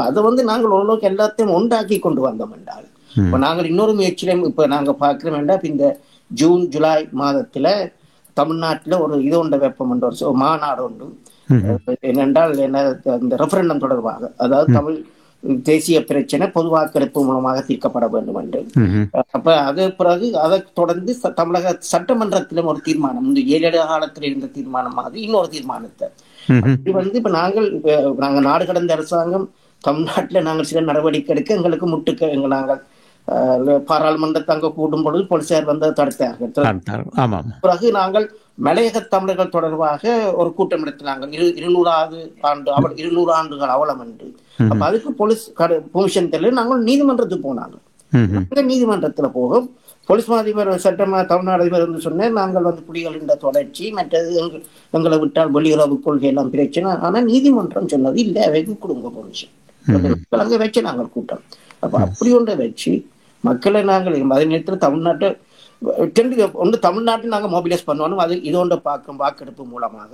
அதை நாங்கள் ஓரளவுக்கு எல்லாத்தையும் ஒன்றாக்கி கொண்டு வந்தோம் என்றால் இப்ப நாங்கள் இன்னொரு முயற்சியிலும் இப்ப நாங்க பாக்குறோம் வேண்டாம். இந்த ஜூன் ஜூலை மாதத்துல தமிழ்நாட்டுல ஒரு இது ஒன்று வெப்பம் மாநாடு உண்டு. என்னென்றால் இந்த ரெஃபரண்டம் தொடர்பாக, அதாவது தேசிய பிரச்சனை பொது வாக்கெடுப்பு மூலமாக தீர்க்கப்பட வேண்டும் என்று. அப்ப அது பிறகு அதை தொடர்ந்து தமிழக சட்டமன்றத்திலும் ஒரு தீர்மானம், இந்த 7 காலத்தில் இருந்த தீர்மானமாக இன்னொரு தீர்மானத்தை இது இப்ப நாங்க நாடு கடந்த அரசாங்கம் தமிழ்நாட்டில் நாங்கள் சில நடவடிக்கை எடுக்க எங்களுக்கு முட்டுக்க நாங்கள் பாராளுமன்றத்தை அங்க கூடும் பொழுது போலீசார் வந்து தடுத்தார்கள். பிறகு நாங்கள் மலையக தமிழர்கள் தொடர்பாக ஒரு கூட்டம் நடத்தினாங்க, 200 ஆண்டுகள் அவலம் என்று. அப்ப அதுக்கு போலீஸ் பெர்மிஷன் தெரியல, நாங்கள் நீதிமன்றத்துக்கு போனாங்க. நீதிமன்றத்துல போகும் போலீஸ் அதிபர் சட்டமா தமிழ்நாடு அதிபர் வந்து சொன்னேன், நாங்கள் வந்து புலிகளின் தொடர்ச்சி மற்றது எங்களை விட்டால் வெளியுறவு கொள்கை எல்லாம் பிரச்சனை. ஆனா நீதிமன்றம் சொன்னது இல்ல, வைக்க கொடுங்க பெர்மிஷன் அங்க வச்சு நாங்கள் கூட்டம். அப்ப அப்படி ஒன்றை வச்சு மக்களை நாங்கள் அதே நேரத்தில் தமிழ்நாட்டை ஒன்று தமிழ்நாட்டில் நாங்கள் மொபிலைஸ் பண்ணணும். அது இதோட பார்க்கும் வாக்கெடுப்பு மூலமாக.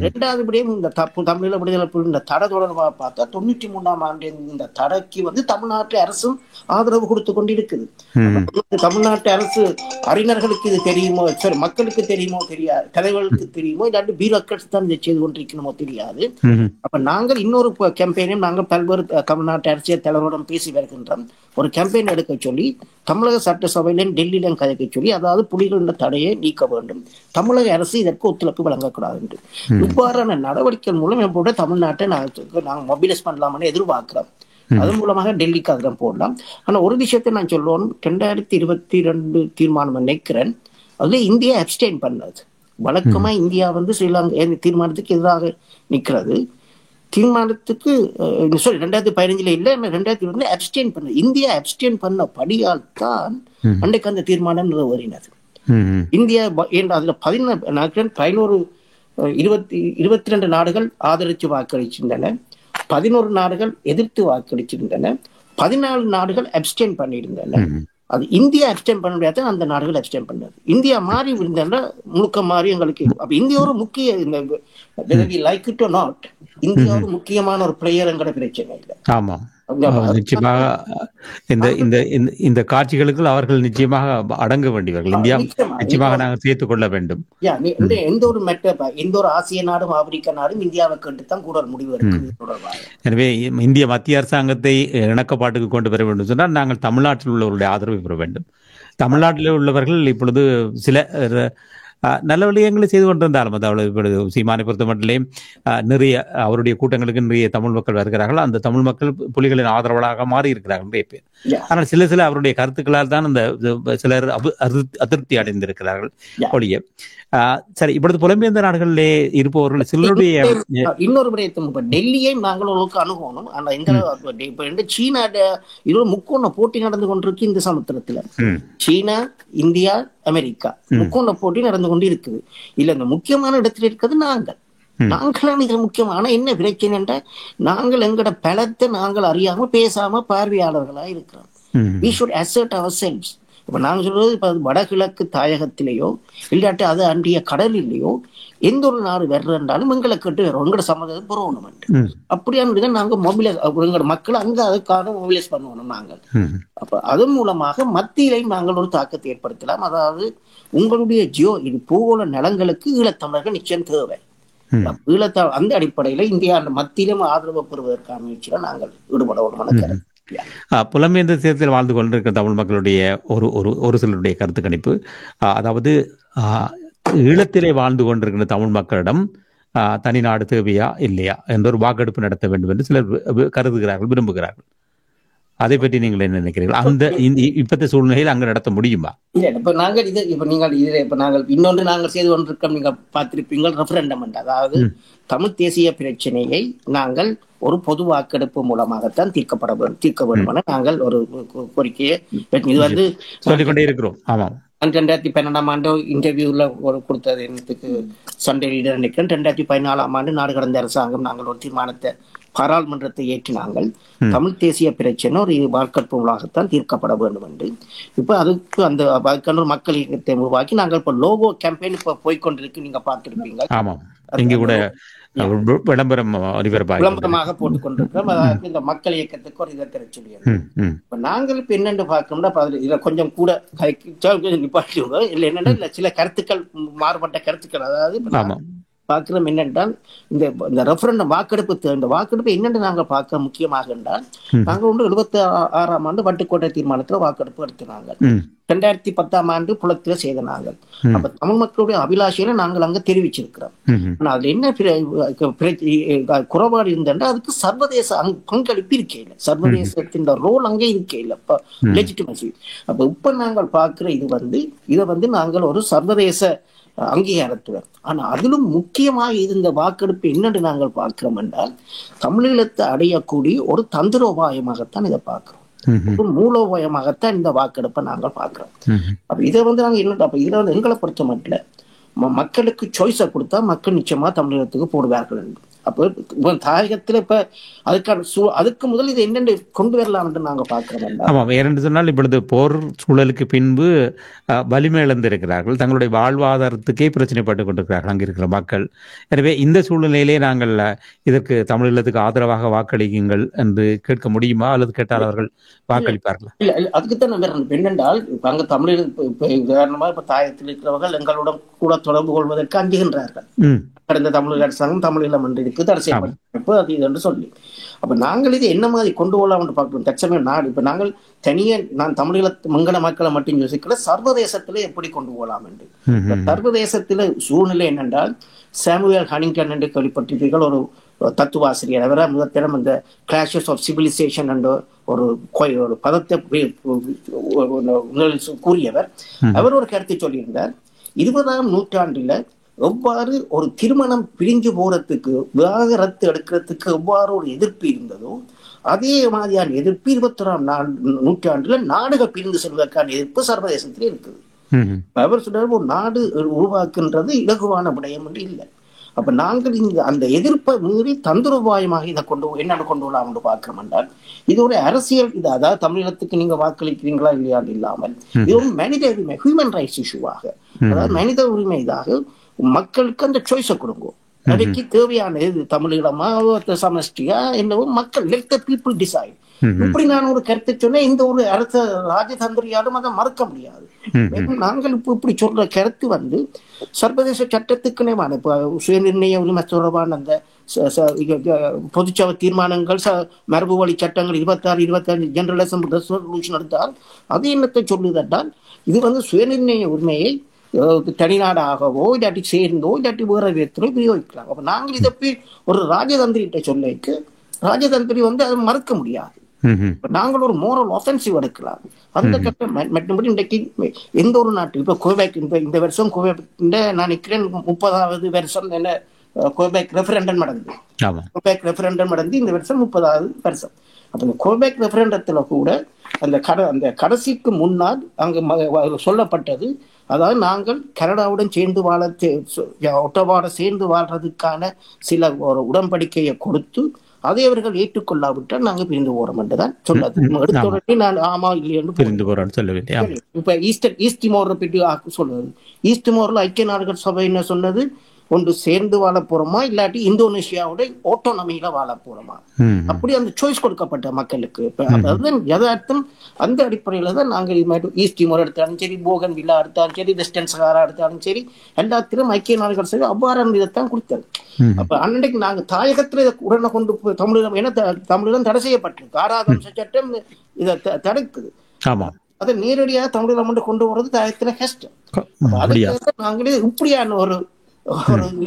ரெண்டாவது படியும் இந்த தமிழீழ விடுதலை இந்த தடை தொடர்பாக பார்த்தா 93ஆம் ஆண்டு இந்த தடைக்கு வந்து தமிழ்நாட்டு அரசும் ஆதரவு கொடுத்து கொண்டு இருக்குது. தமிழ்நாட்டு அரசு அறிஞர்களுக்கு இது தெரியுமோ, சரி மக்களுக்கு தெரியுமோ தெரியாது, தலைவர்களுக்கு தெரியுமோ, இல்லாட்டி பியூரோக்ராட்ஸ் தான் இதை செய்து கொண்டிருக்கணுமோ தெரியாது. அப்ப நாங்கள் இன்னொரு கேம்பெயினையும் நாங்கள் பல்வேறு தமிழ்நாட்டு அரசியல் தலைவருடன் பேசி வருகின்றோம். ஒரு கேம்பெயின் எடுக்க சொல்லி தமிழக சட்டசபையிலும் டெல்லியிலும் கதைக்க சொல்லி, அதாவது புலிகளின் தடையை நீக்க வேண்டும், தமிழக அரசு இதற்கு ஒத்துழைப்பு வழங்கக்கூடாது என்று. இவ்வாறான நடவடிக்கை மூலம் எப்போட தமிழ்நாட்டை நாங்கள் மொபிலைஸ் பண்ணலாம்னு எதிர்பார்க்கிறோம். அது மூலமாக டெல்லிக்கு அதில் போடலாம். ஆனா ஒரு விஷயத்தை நான் சொல்லுவோம், 2022 தீர்மானம் நினைக்கிறேன், அதுல இந்தியா அப்ஸ்டெயின் பண்ணது. வழக்கமா இந்தியா வந்து ஸ்ரீலங்கா தீர்மானத்துக்கு எதிராக நிற்கிறது. தீர்மானத்துக்கு 2015 இல்ல, 2020 அப்ஸ்டெயின் பண்ணது. இந்தியா அப்ஸ்டெயின் பண்ண படியால் தான் அன்றைக்கு அந்த தீர்மானம் நிறைவேறினது. இந்தியா அதுல 22 நாடுகள் ஆதரித்து வாக்களிச்சிருந்தன, 11 நாடுகள் எதிர்த்து வாக்களிச்சிருந்தன, 14 நாடுகள் அப்ஸ்டெயின் பண்ணியிருந்தன. அது இந்தியா அப்ஸ்டெயின் பண்ண முடியாது, அந்த நாடுகள் அப்ஸ்டெயின் பண்ணது. இந்தியா மாறி இருந்தா முழுக்க மாறி எங்களுக்கு. அப்ப இந்தியா ஒரு முக்கிய like it or not, India ஒரு முக்கியமான ஒரு பிளேயர் என்கிற பிரச்சனை இல்லை. ஆமா, நிச்சயமாக இந்த காட்சிகளுக்கு அவர்கள் நிச்சயமாக அடங்க வேண்டியவர்கள். இந்தியா நிச்சயமாக நாங்கள் சேர்த்துக் கொள்ள வேண்டும். எந்த ஒரு எந்த ஒரு ஆசிய நாடும் ஆப்பிரிக்க நாடும் இந்தியாவை கேட்டுத்தான் கூட முடிவு இருக்கு. எனவே இந்திய மத்திய அரசாங்கத்தை இணக்கப்பாட்டுக்கு கொண்டு வர வேண்டும் சொன்னால் நாங்கள் தமிழ்நாட்டில் உள்ளவர்களுடைய ஆதரவை பெற வேண்டும். தமிழ்நாட்டில் உள்ளவர்கள் இப்பொழுது சில நல்ல விடயங்களை செய்து கொண்டிருந்தாலும், அதாவது சீமானை பொறுத்த மட்டிலே நிறைய அவருடைய கூட்டங்களுக்கு நிறைய தமிழ் மக்கள் வருகிறார்கள். அந்த தமிழ் மக்கள் புலிகளின் ஆதரவாளராக மாறி இருக்கிறார்கள் நிறைய பேர். ஆனால் சில அவருடைய கருத்துக்களால் தான் அந்த சிலர் அதிருப்தி அடைந்திருக்கிறார்கள் ஒழிய. சரி, இப்பொழுது புலம்பெயர்ந்த நாடுகளிலே இருப்பவர்கள் சிலருடைய இன்னொரு விடயத்தை டெல்லியை நாங்கள் உங்களுக்கு அணுகணும். ஆனா இந்த சீனா இது முக்கோண போட்டி நடந்து கொண்டிருக்கு இந்த சமுத்திரத்துல. சீனா, இந்தியா, அமெரிக்கா முக்கோண போட்டி நடந்து கொண்டு இருக்குது. இல்ல இந்த முக்கியமான இடத்துல இருக்கிறது நாங்களாம் இதுல முக்கியமான என்ன பிரச்சனை என்ற நாங்கள் எங்கட பலத்தை நாங்கள் அறியாம பேசாம பார்வையாளர்களா இருக்கிறோம். We should assert ourselves. இப்ப நாங்க சொல்றது இப்ப வடகிழக்கு தாயகத்திலேயோ இல்லாட்டி அது அன்றைய கடலிலேயோ எந்த ஒரு நாடு வர்றாலும் எங்களை கேட்டு வரும், எங்களோட சம்மதத்தை புறவணும். அப்படியான நாங்க மொபிலைஸ் எங்களோட மக்களை அங்க அதுக்காக மொபிலைஸ் பண்ணுவோம் நாங்கள். அப்ப அதன் மூலமாக மத்தியிலையும் நாங்கள் ஒரு தாக்கத்தை ஏற்படுத்தலாம். அதாவது உங்களுடைய பூகோள நலங்களுக்கு ஈழத்தமிழர்கள் நிச்சயம் தேவை. அந்த அடிப்படையில இந்தியா மத்தியிலும் ஆதரவு பெறுவதற்கான முயற்சியில நாங்கள் ஈடுபடணும். புலம்பெயர்ந்த தேசத்தில் வாழ்ந்து கொண்டிருக்கிற தமிழ் மக்களுடைய ஒரு சிலருடைய கருத்து கணிப்பு, அதாவது ஈழத்திலே வாழ்ந்து கொண்டிருக்கிற தமிழ் மக்களிடம் தனி நாடு தேவையா இல்லையா என்ற ஒரு வாக்கெடுப்பு நடத்த வேண்டும் என்று சிலர் கருதுகிறார்கள், விரும்புகிறார்கள். அதை பற்றி நீங்கள் என்ன நினைக்கிறீர்கள்? அந்த இப்பத்த சூழ்நிலையில் அங்க நடத்த முடியுமா? இல்ல, இப்ப நாங்கள் இன்னொன்று நாங்கள் செய்து கொண்டிருக்கோம். நீங்க பார்த்திருப்பீங்கள், ரெஃபரண்டம். அதாவது தமிழ் தேசிய பிரச்சனையை நாங்கள் ஒரு பொது வாக்கெடுப்பு மூலமாகத்தான் தீர்க்க வேண்டும் என நாங்கள் ஒரு கோரிக்கையை இது வந்து சொல்லிக்கொண்டே இருக்கிறோம். ஆமா, 2012ஆம் ஆண்டு இன்டர்வியூல ஒரு கொடுத்தது எனக்கு சண்டே லீடர் நிற்கிறேன். 2014ஆம் ஆண்டு நாடு கடந்த அரசாங்கம் நாங்கள் ஒரு தீர்மானத்தை பாராளுமன்றத்தை ஏற்றினாங்கள். தமிழ் தேசிய பிரச்சனை ஒரு வாக்கெடுப்புகளாகத்தான் தீர்க்கப்பட வேண்டும் என்று. இப்ப அதுக்கான ஒரு மக்கள் இயக்கத்தை உருவாக்கி நாங்கள் இப்ப லோகோ கேம்பெயின் இப்ப போய்கொண்டிருக்கு. நீங்க பார்த்திருப்பீங்க. ஆமா, இங்க கூட விளம்பரமாக போட்டுக் கொண்டிருக்கிறோம். அதாவது இந்த மக்கள் இயக்கத்துக்கு ஒரு இதை தெரிவிச்சுள்ளது. இப்ப நாங்கள் இப்ப என்னென்று பார்க்கணும்னா இதுல கொஞ்சம் கூட நிப்பாட்டி இல்லை என்னன்னா இல்ல சில கருத்துக்கள் மாறுபட்ட கருத்துக்கள். அதாவது பார்க்கிறோம் என்னென்றால் இந்த இந்த ரெஃபரண்டம் வாக்கெடுப்பு, இந்த வாக்கெடுப்பு என்னென்று நாங்கள் பார்க்க முக்கியமாக என்றால், நாங்கள் 76ஆம் ஆண்டு வட்டுக்கோட்டை தீர்மானத்தில் வாக்கெடுப்பு எடுத்தினாங்க. 2010ஆம் ஆண்டு புலத்துல செய்த நாங்கள். அப்ப தமிழ் மக்களுடைய அபிலாஷையில நாங்கள் அங்க தெரிவிச்சிருக்கிறோம். ஆனா அதுல என்ன குறைபாடு இருந்தா, அதுக்கு சர்வதேச பங்களிப்பு இருக்கே இல்லை, சர்வதேசத்தின் ரோல் அங்கே இருக்கே இல்லை. லெஜிட்டிமசி. அப்ப இப்ப நாங்கள் பார்க்கிற இதை நாங்கள் ஒரு சர்வதேச அங்கீகாரத்துடன், ஆனா அதிலும் முக்கியமாக இருந்த வாக்கெடுப்பு என்னென்று நாங்கள் பார்க்கிறோம் என்றால், தமிழீழத்தை அடையக்கூடிய ஒரு தந்திரோபாயமாகத்தான் இதை பார்க்கிறோம். ஒரு மூலோபாயமாகத்தான் இந்த வாக்கெடுப்பை நாங்கள் பார்க்கிறோம். அப்ப இதை நாங்க என்ன, அப்ப இதை எங்களை பொறுத்த மட்டும் மக்களுக்கு சாய்ஸை கொடுத்தா மக்கள் நிச்சயமா தமிழகத்துக்கு போடுவார்கள். அப்ப தாயகத்துல இப்ப அதுக்கு முதல் இது என்னென்று கொண்டு வரலாம் என்று நாங்க பார்க்கிறோம். ஆமாம், ஏனென்று சொன்னால் இப்பொழுது போர் சூழலுக்கு பின்பு வலிமை இழந்திருக்கிறார்கள், தங்களுடைய வாழ்வாதாரத்துக்கே பிரச்சனைப்பட்டுக் கொண்டிருக்கிறார்கள் அங்கே இருக்கிற மக்கள். எனவே இந்த சூழ்நிலையிலே நாங்கள் இதற்கு தமிழீழத்துக்கு ஆதரவாக வாக்களிக்குங்கள் என்று கேட்க முடியுமா, அல்லது கேட்டால் அவர்கள் வாக்களிப்பார்கள்? இல்ல, அதுக்குத்தான் நம்ம என்னென்றால், அங்க தமிழீழ உதாரணமா இப்ப தாயகத்தில் இருக்கிறவர்கள் எங்களுடன் கூட தொடர்பு கொள்வதற்கு அஞ்சுகின்றார்கள். கடந்த தமிழக அரசாங்கம் தமிழீழம் என்று இருக்குது, அரசியல் அது என்று சொல்லி, அப்ப நாங்கள் இது என்ன மாதிரி கொண்டு போகலாம் என்று பார்க்கணும். தற்சமயம் நாடு இப்ப நாங்கள் தனியே நான் தமிழீழ மங்கள மக்களை மட்டும் யோசிக்கல, சர்வதேசத்திலே எப்படி கொண்டு போகலாம் என்று. சர்வதேசத்தில சூழ்நிலை என்னென்றால், சாமுவேல் ஹனிங்டன் என்று கேள்விப்பட்டிருப்பீர்கள், ஒரு தத்துவாசிரியர். அவரை முதற்கடம் இந்த கிளாஷஸ் ஆஃப் சிவிலைசேஷன் என்ற ஒரு பதத்தை கூறியவர். அவர் ஒரு கருத்தை சொல்லியிருந்தார், 20ஆம் நூற்றாண்டில எவ்வாறு ஒரு திருமணம் பிரிஞ்சு போறதுக்கு, விவாகரத்து எடுக்கிறதுக்கு எவ்வாறு ஒரு எதிர்ப்பு இருந்ததோ, அதே மாதிரியான எதிர்ப்பு 21ஆம் நூற்றாண்டுல நாடுகள் பிரிந்து செல்வதற்கான எதிர்ப்பு சர்வதேசத்திலே இருக்குது. அவர் சொல்றாரு, ஒரு நாடு உருவாக்குன்றது இலகுவான விடயம் என்று இல்லை. அப்ப நாங்கள் இங்க அந்த எதிர்ப்பை மீறி தந்திரோபாயமாக இதை என்னென்ன கொண்டு வரலாம் என்று பார்க்கிறோம் என்றால், இது ஒரு அரசியல், இது அதாவது தமிழகத்துக்கு நீங்க வாக்களிக்கிறீங்களா இல்லையா இல்லாமல், இது ஒரு மனித உரிமை, ஹியூமன் ரைட்ஸ் இஷ்யூவாக, அதாவது மனித உரிமை இதாக மக்களுக்கு அந்த சாய்ஸை கொடுங்க. அதுக்கு தேவையான தமிழீழமா சமஷ்டியா என்னவோ மக்கள் லெட் தி பீப்புள் டிசைட். இப்படி நான் ஒரு கருத்தை சொன்னேன், இந்த ஒரு அரச ராஜதந்திரியாலும் அதை மறுக்க முடியாது. நாங்கள் இப்படி சொல்ற கருத்து சர்வதேச சட்டத்துக்குனேவான இப்ப சுயநிர்ணய உரிமை தொடர்பான அந்த பொதுச்சபை தீர்மானங்கள், மரபு வழி சட்டங்கள் 26, 25 ஜெனரல் அசெம்பிளி ரெசல்யூஷன் எடுத்தால் அது என்னத்தை சொல்லுதென்றால், இது சுயநிர்ணய உரிமையை தனிநாடாகவோ இல்லாட்டி சேர்ந்தோ இல்லாட்டி வேற விதத்திலோ உபயோகிக்கலாம். அப்ப நாங்கள் இதை போய் ஒரு ராஜதந்திரிட்ட சொல்லிக்கு ராஜதந்திரி அதை மறுக்க முடியாது. நாங்கள் ஒரு மோரல் ஒஃபென்சிவ் எடுக்கலாம். அந்த கட்டம் மற்றபடி இன்றைக்கு எந்த ஒரு நாட்டு இப்ப கோபேக் இந்த வருஷம் கோபேக் நான் நினைக்கிறேன் 30வது வருஷம் என்ன கோபேக் ரெஃபரண்டம் நடந்தது. கோபேக் ரெஃபரண்டம் நடந்து இந்த வருஷம் 30வது வருஷம். அப்ப இந்த கோபேக் ரெஃபரண்டத்துல கூட அந்த கடைசிக்கு முன்னால் அங்க சொல்லப்பட்டது, அதாவது நாங்கள் கனடாவுடன் சேர்ந்து ஒட்டவாட சேர்ந்து வாழ்றதுக்கான சில ஒரு உடன்படிக்கையை கொடுத்து அதை அவர்கள் ஏற்றுக்கொள்ளாவிட்டால் நாங்க பிரிந்து போறோம் என்றுதான் சொன்னது. எடுத்த உடனே நான் ஆமா இல்லையென்று பிரிந்து போறோம்னு சொல்ல வேண்டிய. இப்ப ஈஸ்ட் திமோரை பற்றி சொல்றது, ஈஸ்ட் திமோர்ல ஐக்கிய நாடுகள் சபை என்ன சொன்னது, ஒன்று சேர்ந்து வாழ போறோமா இல்லாட்டி இந்தோனேஷியாவோட ஓட்டோனமியில வாழ போறோமா, அப்படி அந்த சாய்ஸ் கொடுக்கப்பட்ட மக்களுக்கு. யதார்த்தம் அந்த அடிப்படையில தான் நாங்கள் இது மாதிரி ஈஸ்ட் திமோர் எடுத்தாலும் சரி, போகன் வில்லா எடுத்தாலும் சரி, வெஸ்டர்ன் சகாரா எடுத்தாலும் சரி, எல்லாத்திலும் ஐக்கிய நாடுகள் சபை அவ்வாறான இதைத்தான் கொடுத்தது. அப்ப அன்றைக்கு நாங்க தாயகத்துல இதை உடனே கொண்டு போய் தமிழகம் தமிழகம் தடை செய்யப்பட்டிருக்கு. 6வது அம்ச சட்டம் இதை தடுக்குது. அதை நேரடியாக தமிழகம் கொண்டு போறது தாயகத்துல கஷ்டம். அதுக்கு நாங்களே இப்படியான ஒரு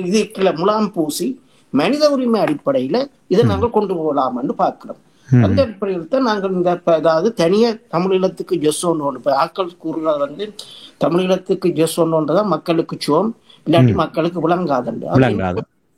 இதுக்குள்ள முலாம் பூசி மனித உரிமை அடிப்படையில இதை நாங்கள் கொண்டு போகலாம் என்று பார்க்கிறோம். அந்த அடிப்படையில் தான் நாங்கள் இந்த அதாவது தனியா தமிழீழத்துக்கு ஜெஸ் ஒன்று இப்ப ஆக்கள் கூறுகள் தமிழீழத்துக்கு ஜெஸ் ஒன்றுதான் மக்களுக்கு சோம் இல்லாட்டி மக்களுக்கு விளங்காது.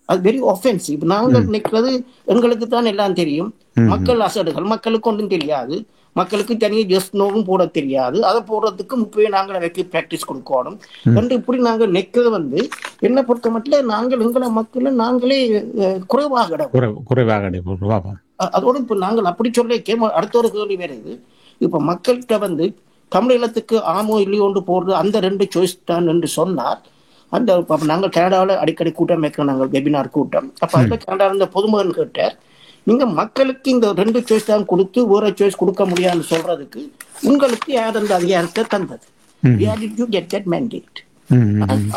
அது வெரி ஒஃபென்சிவ். நாங்கள் நினைக்கிறது எங்களுக்கு தான் எல்லாம் தெரியும், மக்கள் அசடுகள், மக்களுக்கு ஒன்றும் தெரியாது, மக்களுக்கு தனியாக ஜஸ்ட் நோவும் போட தெரியாது, அதை போடுறதுக்கு இப்பவே நாங்கள் வைக்க பிராக்டிஸ் கொடுக்கணும் என்று இப்படி நாங்கள் நிற்கிறது என்ன பொறுத்த மட்டும் நாங்கள் எங்களை மக்களை நாங்களே குறைவாக அதோடு இப்ப நாங்கள் அப்படி சொல்ல அடுத்த ஒரு கேள்வி வேற இது. இப்ப மக்கள்கிட்ட தமிழீழத்துக்கு ஆமோ இல்லையோன்று போடுறது அந்த 2 சாய்ஸ் தான் என்று சொன்னார். அந்த நாங்கள் கனடாவில் அடிக்கடி கூட்டம் வைக்கிறோம், நாங்கள் வெபினார் கூட்டம். அப்ப அதுல கனடாவில் இருந்த பொதுமகன் கேட்டார், நீங்க மக்களுக்கு இந்த 2 சாய்ஸ் தான் கொடுத்து வேற சாய்ஸ் கொடுக்க முடியாதுன்னு சொல்றதுக்கு உங்களுக்கு யார் அந்த அதிகாரத்தை தந்தது? Where did you get that mandate?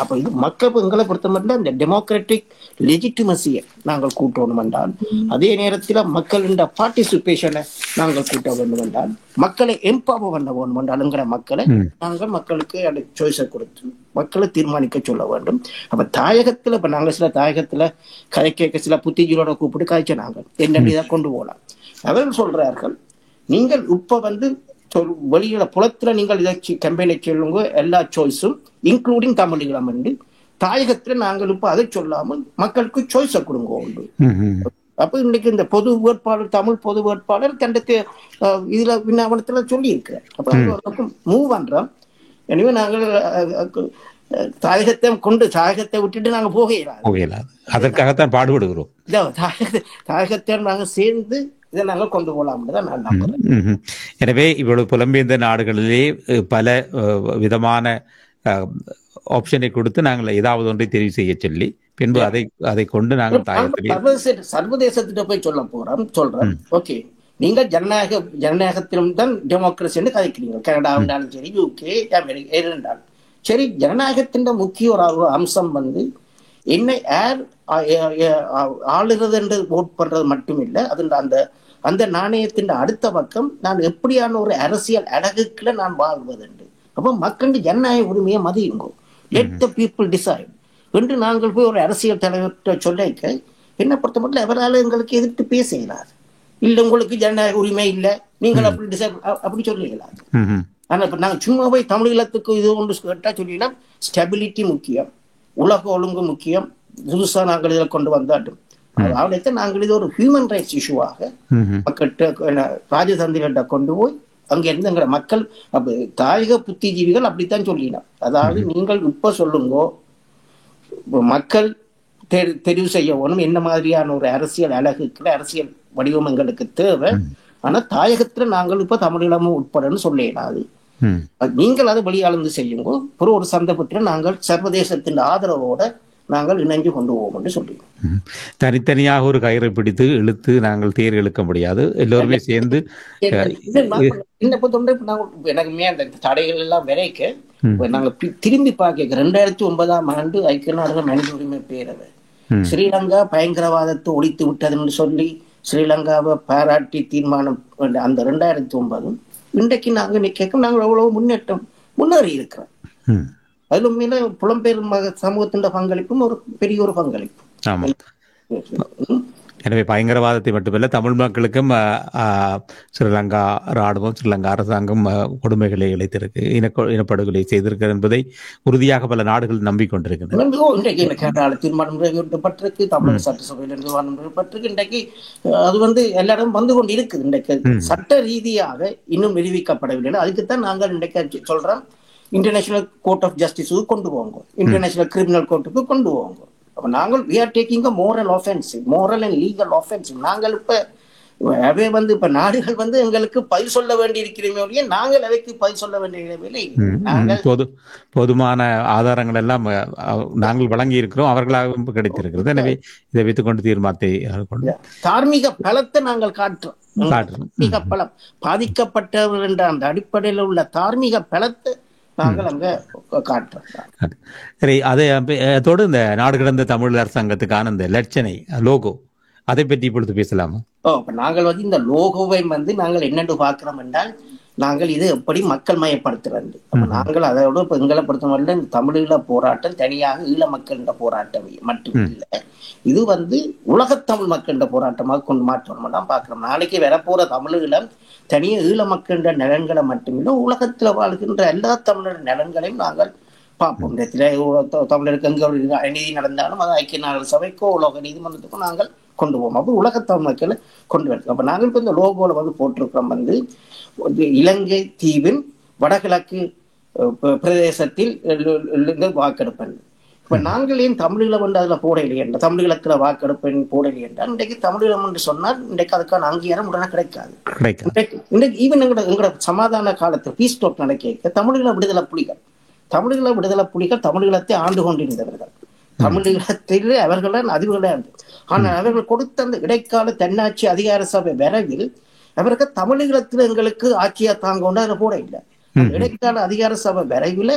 அப்ப இது மக்கள் எங்களை பொறுத்த மட்டும் அந்த டெமோக்ராட்டிக் லெஜிட்டிமசியை நாங்கள் கூட்டணும் என்றால், அதே நேரத்தில் மக்களின் பார்ட்டிசிபேஷனை நாங்கள் கூட்ட வேண்டும் என்றால், மக்களை எம்பவர் பண்ண வேண்டும் என்றாலுங்கிற மக்களை நாங்கள் மக்களுக்கு அந்த சாய்ஸை கொடுத்து மக்களை தீர்மானிக்க சொல்ல வேண்டும். அப்ப தாயகத்துல இப்ப நாங்க சில தாயகத்துல கதை கேட்க சில புத்திஜியோட கூப்பிட்டு காய்ச்ச நாங்கள் என்னென்ன இதை கொண்டு போகலாம். அவர்கள் சொல்றார்கள், நீங்கள் இப்ப வெளியில புலத்துல நீங்கள் இதை கம்பெனி சொல்லுங்க எல்லா சாய்ஸும் இன்க்ளூடிங் தமிழீழம் என்று, தாயகத்துல நாங்கள் இப்ப அதை சொல்லாமல் மக்களுக்கு சாய்ஸை கொடுங்க உண்டு. அப்ப இன்னைக்கு இந்த பொது வேட்பாளர் தமிழ் பொது வேட்பாளர் தண்டத்தை இதுல விண்ணாவனத்துல சொல்லி இருக்கிறார். அப்ப மூவ் பண்றோம். எனவே நாங்கள் தாயகத்தை விட்டுட்டு நாங்க போகலாம். அதற்காகத்தான் பாடுபடுகிறோம். தாயகத்தை நாங்க சேர்ந்து இதை நாங்கள் கொண்டு போகலாம் தான் நான் நம்புறேன். எனவே இவ்வளவு புலம்பெயர்ந்த நாடுகளிலே பல விதமான ஆப்ஷனை கொடுத்து நாங்கள் ஏதாவது ஒன்றை தெரிவு செய்ய சொல்லி பின்பு அதை கொண்டு நாங்கள் சர்வதேசத்திட்ட போய் சொல்றோம். ஓகே, நீங்க ஜனநாயகத்திலும் தான் டெமோக்ரஸின்னு கதைக்கிறீங்க. கனடா இருந்தாலும் சரி, யூகே, அமெரிக்கா இருந்தாலும் சரி, ஜனநாயகத்தின் முக்கிய ஒரு அம்சம் என்னை யார் ஆளுகிறது என்று ஓட் பண்றது மட்டும் இல்லை, அது அந்த நாணயத்தின் அடுத்த பக்கம் நான் எப்படியான ஒரு அரசியல் அழகுக்குள்ள நான் வாழ்வதுண்டு. அப்போ மக்கள் ஜனநாயக உரிமையை மதியுங்கோ, லெட் த பீப்புள் டிசைட் என்று நாங்கள் போய் ஒரு அரசியல் தலைவர்கிட்ட சொல்லிக்க என்ன பொறுத்த மட்டும் அவரால் எங்களுக்கு எதிர்த்து பேசுகிறார். இல்லை உங்களுக்கு ஜனநாயக உரிமை இல்லை, நீங்கள் அப்படி டிசைட் அப்படி சொல்லிடலாம். ஆனா இப்ப நாங்கள் சும்மா போய் தமிழீழத்துக்கு இது ஒன்று கேட்டா சொல்லிடலாம். ஸ்டெபிலிட்டி முக்கியம், உலக ஒழுங்கு முக்கியம், புதுசா நாங்கள் இதில் கொண்டு வந்தாட்டும். அதாவது நாங்கள் இது ஒரு ஹியூமன் ரைட்ஸ் இஷ்யூவாக மக்கள்கிட்ட ராஜதந்திரிகிட்ட கொண்டு போய் அங்க இருந்துங்கிற மக்கள் தாயக புத்திஜீவிகள் அப்படித்தான் சொல்லிடலாம். அதாவது நீங்கள் இப்ப சொல்லுங்கோ, மக்கள் தெரிவு செய்யணும் என்ன மாதிரியான ஒரு அரசியல் அழகுக்கு அரசியல் வடிவம் எங்களுக்கு தேவை. ஆனா தாயகத்துல நாங்கள் இப்ப தமிழீழமும் உட்படன்னு சொல்லிடாது. நீங்கள் அதை வெளியாளந்து செய்யுங்கோ, ஒரு சந்தர்ப்பத்தில் நாங்கள் சர்வதேசத்தின் ஆதரவோட நாங்கள் இணைஞ்சு கொண்டு போவோம் என்று சொல்லுவோம். தனித்தனியாக ஒரு கயிறை பிடித்து இழுத்து நாங்கள் தேர் இழுக்க முடியாது, எல்லோருமே சேர்ந்து. எனக்குமே அந்த தடைகள் எல்லாம் விரைக்க நாங்க திரும்பி பார்க்க 2009ஆம் ஆண்டு ஐக்கிய நாடுகள் மனித உரிமை பேரவை ஸ்ரீலங்கா பயங்கரவாதத்தை ஒழித்து விட்டதுன்னு சொல்லி ஸ்ரீலங்காவை பாராட்டி தீர்மானம் அந்த 2009 இன்றைக்கு நாங்க நிற்க நாங்கள் எவ்வளவு முன்னேறி இருக்கிறோம். அதுல உண்மையில புலம்பெயர் சமூகத்தின் பங்களிப்பும் ஒரு பெரிய ஒரு பங்களிப்பு. எனவே பயங்கரவாதத்தை மட்டுமல்ல, தமிழ் மக்களுக்கும் ஸ்ரீலங்கா ராணுவம் ஸ்ரீலங்கா அரசாங்கம் கொடுமைகளை இழைத்திருக்கு, இனப்படுகொலை செய்திருக்கு என்பதை உறுதியாக பல நாடுகள் நம்பிக்கொண்டிருக்கின்றன. இன்றைக்கு தீர்மானம் நிறைவேற்றப்பட்டிருக்கு, தமிழக சட்டசபையில் நிறைவேற்றப்பட்டிருக்கு. இன்றைக்கு அது எல்லாரும் வந்து கொண்டு இருக்குது. இன்றைக்கு சட்ட ரீதியாக இன்னும் நிரூபிக்கப்படவில்லை. அதுக்குத்தான் நாங்கள் இன்றைக்கு சொல்றோம், இன்டர்நேஷனல் கோர்ட் ஆஃப் ஜஸ்டிஸுக்கு கொண்டு போங்க, இன்டர்நேஷனல் கிரிமினல் கோர்ட்டுக்கு கொண்டு போங்க. அப்ப நாங்கள் we are taking a moral offensive, moral and legal offensive. நாங்கள் இப்ப நாடுகள் எங்களுக்கு பதில் சொல்ல வேண்டி இருக்கிறோமே, நாங்கள் அவைக்கு பதில் சொல்ல வேண்டிய போதுமான ஆதாரங்கள் எல்லாம் நாங்கள் வழங்கி இருக்கிறோம், அவர்களாக கிடைத்திருக்கிறது. எனவே இதை வைத்துக் கொண்டு தீர்மானத்தை தார்மீக பலத்தை நாங்கள் காட்டுறோம். தார்மீக பலம் பாதிக்கப்பட்டவர் என்ற அந்த அடிப்படையில் உள்ள தார்மீக பலத்தை நாங்கள் அங்க காட்டுறோம். சரி, அதோடு இந்த நாடு கடந்த தமிழ் அரசாங்கத்துக்கான இந்த லட்சணை லோகோ, அதை பற்றி இப்பொழுது பேசலாமா? நாங்கள் இந்த லோகோவை நாங்கள் என்னென்று பார்க்கிறோம் என்றால், நாங்கள் இது எப்படி மக்கள் மயப்படுத்துறது. நாங்கள் அதோட இப்ப எங்களை பொறுத்தவரை இந்த தமிழீழ போராட்டம் தனியாக ஈழ மக்கள் போராட்டம் மட்டும் இல்லை, இது உலகத்தமிழ் மக்கள் போராட்டமாக கொண்டு மாற்றணும் தான் பார்க்கிறோம். நாளைக்கு வரப்போற தமிழீழம் தனிய ஈழ மக்கள் நலன்களை மட்டுமில்லை, உலகத்துல வாழ்கின்ற எல்லா தமிழர் நலன்களையும் நாங்கள் பார்ப்போம். தமிழருக்கு எங்க நீதி நடந்தாலும் அது ஐக்கிய நாடுகள் சபைக்கோ உலக நீதிமன்றத்துக்கும் நாங்கள் கொண்டு போவோம். அப்போ உலகத்தமிழ் மக்களை கொண்டு வரது. அப்ப நாங்கள் இப்ப இந்த லோகோல போட்டிருக்கிறோம், இலங்கை தீவின் வடகிழக்கு பிரதேசத்தில் வாக்கெடுப்பேன். இப்ப நாங்கள் ஏன் தமிழீழம் அதுல போடலையே, தமிழீழத்துல வாக்கெடுப்பேன் போடலையே என்றால், இன்றைக்கு தமிழீழம் என்று சொன்னால் இன்றைக்கு அதுக்கான அங்கீகாரம் உடனே கிடைக்காது. இன்றைக்கு ஈவன் எங்களோட சமாதான காலத்தில் பீஸ் டோக் நடக்க தமிழீழ விடுதலை புலிகள் தமிழீழத்தை ஆண்டு கொண்டிருந்தவர்கள், தமிழீழத்தில் அவர்கள் அதிபர்களாக இருந்தது. ஆனால் அவர்கள் கொடுத்த அந்த இடைக்கால தன்னாட்சி அதிகார சபை விரைவில் அவர்கள் தமிழீழத்தில் எங்களுக்கு ஆட்சியா தாங்க அதில் போட இல்லை. இடைக்கால அதிகார சபை விரைவில்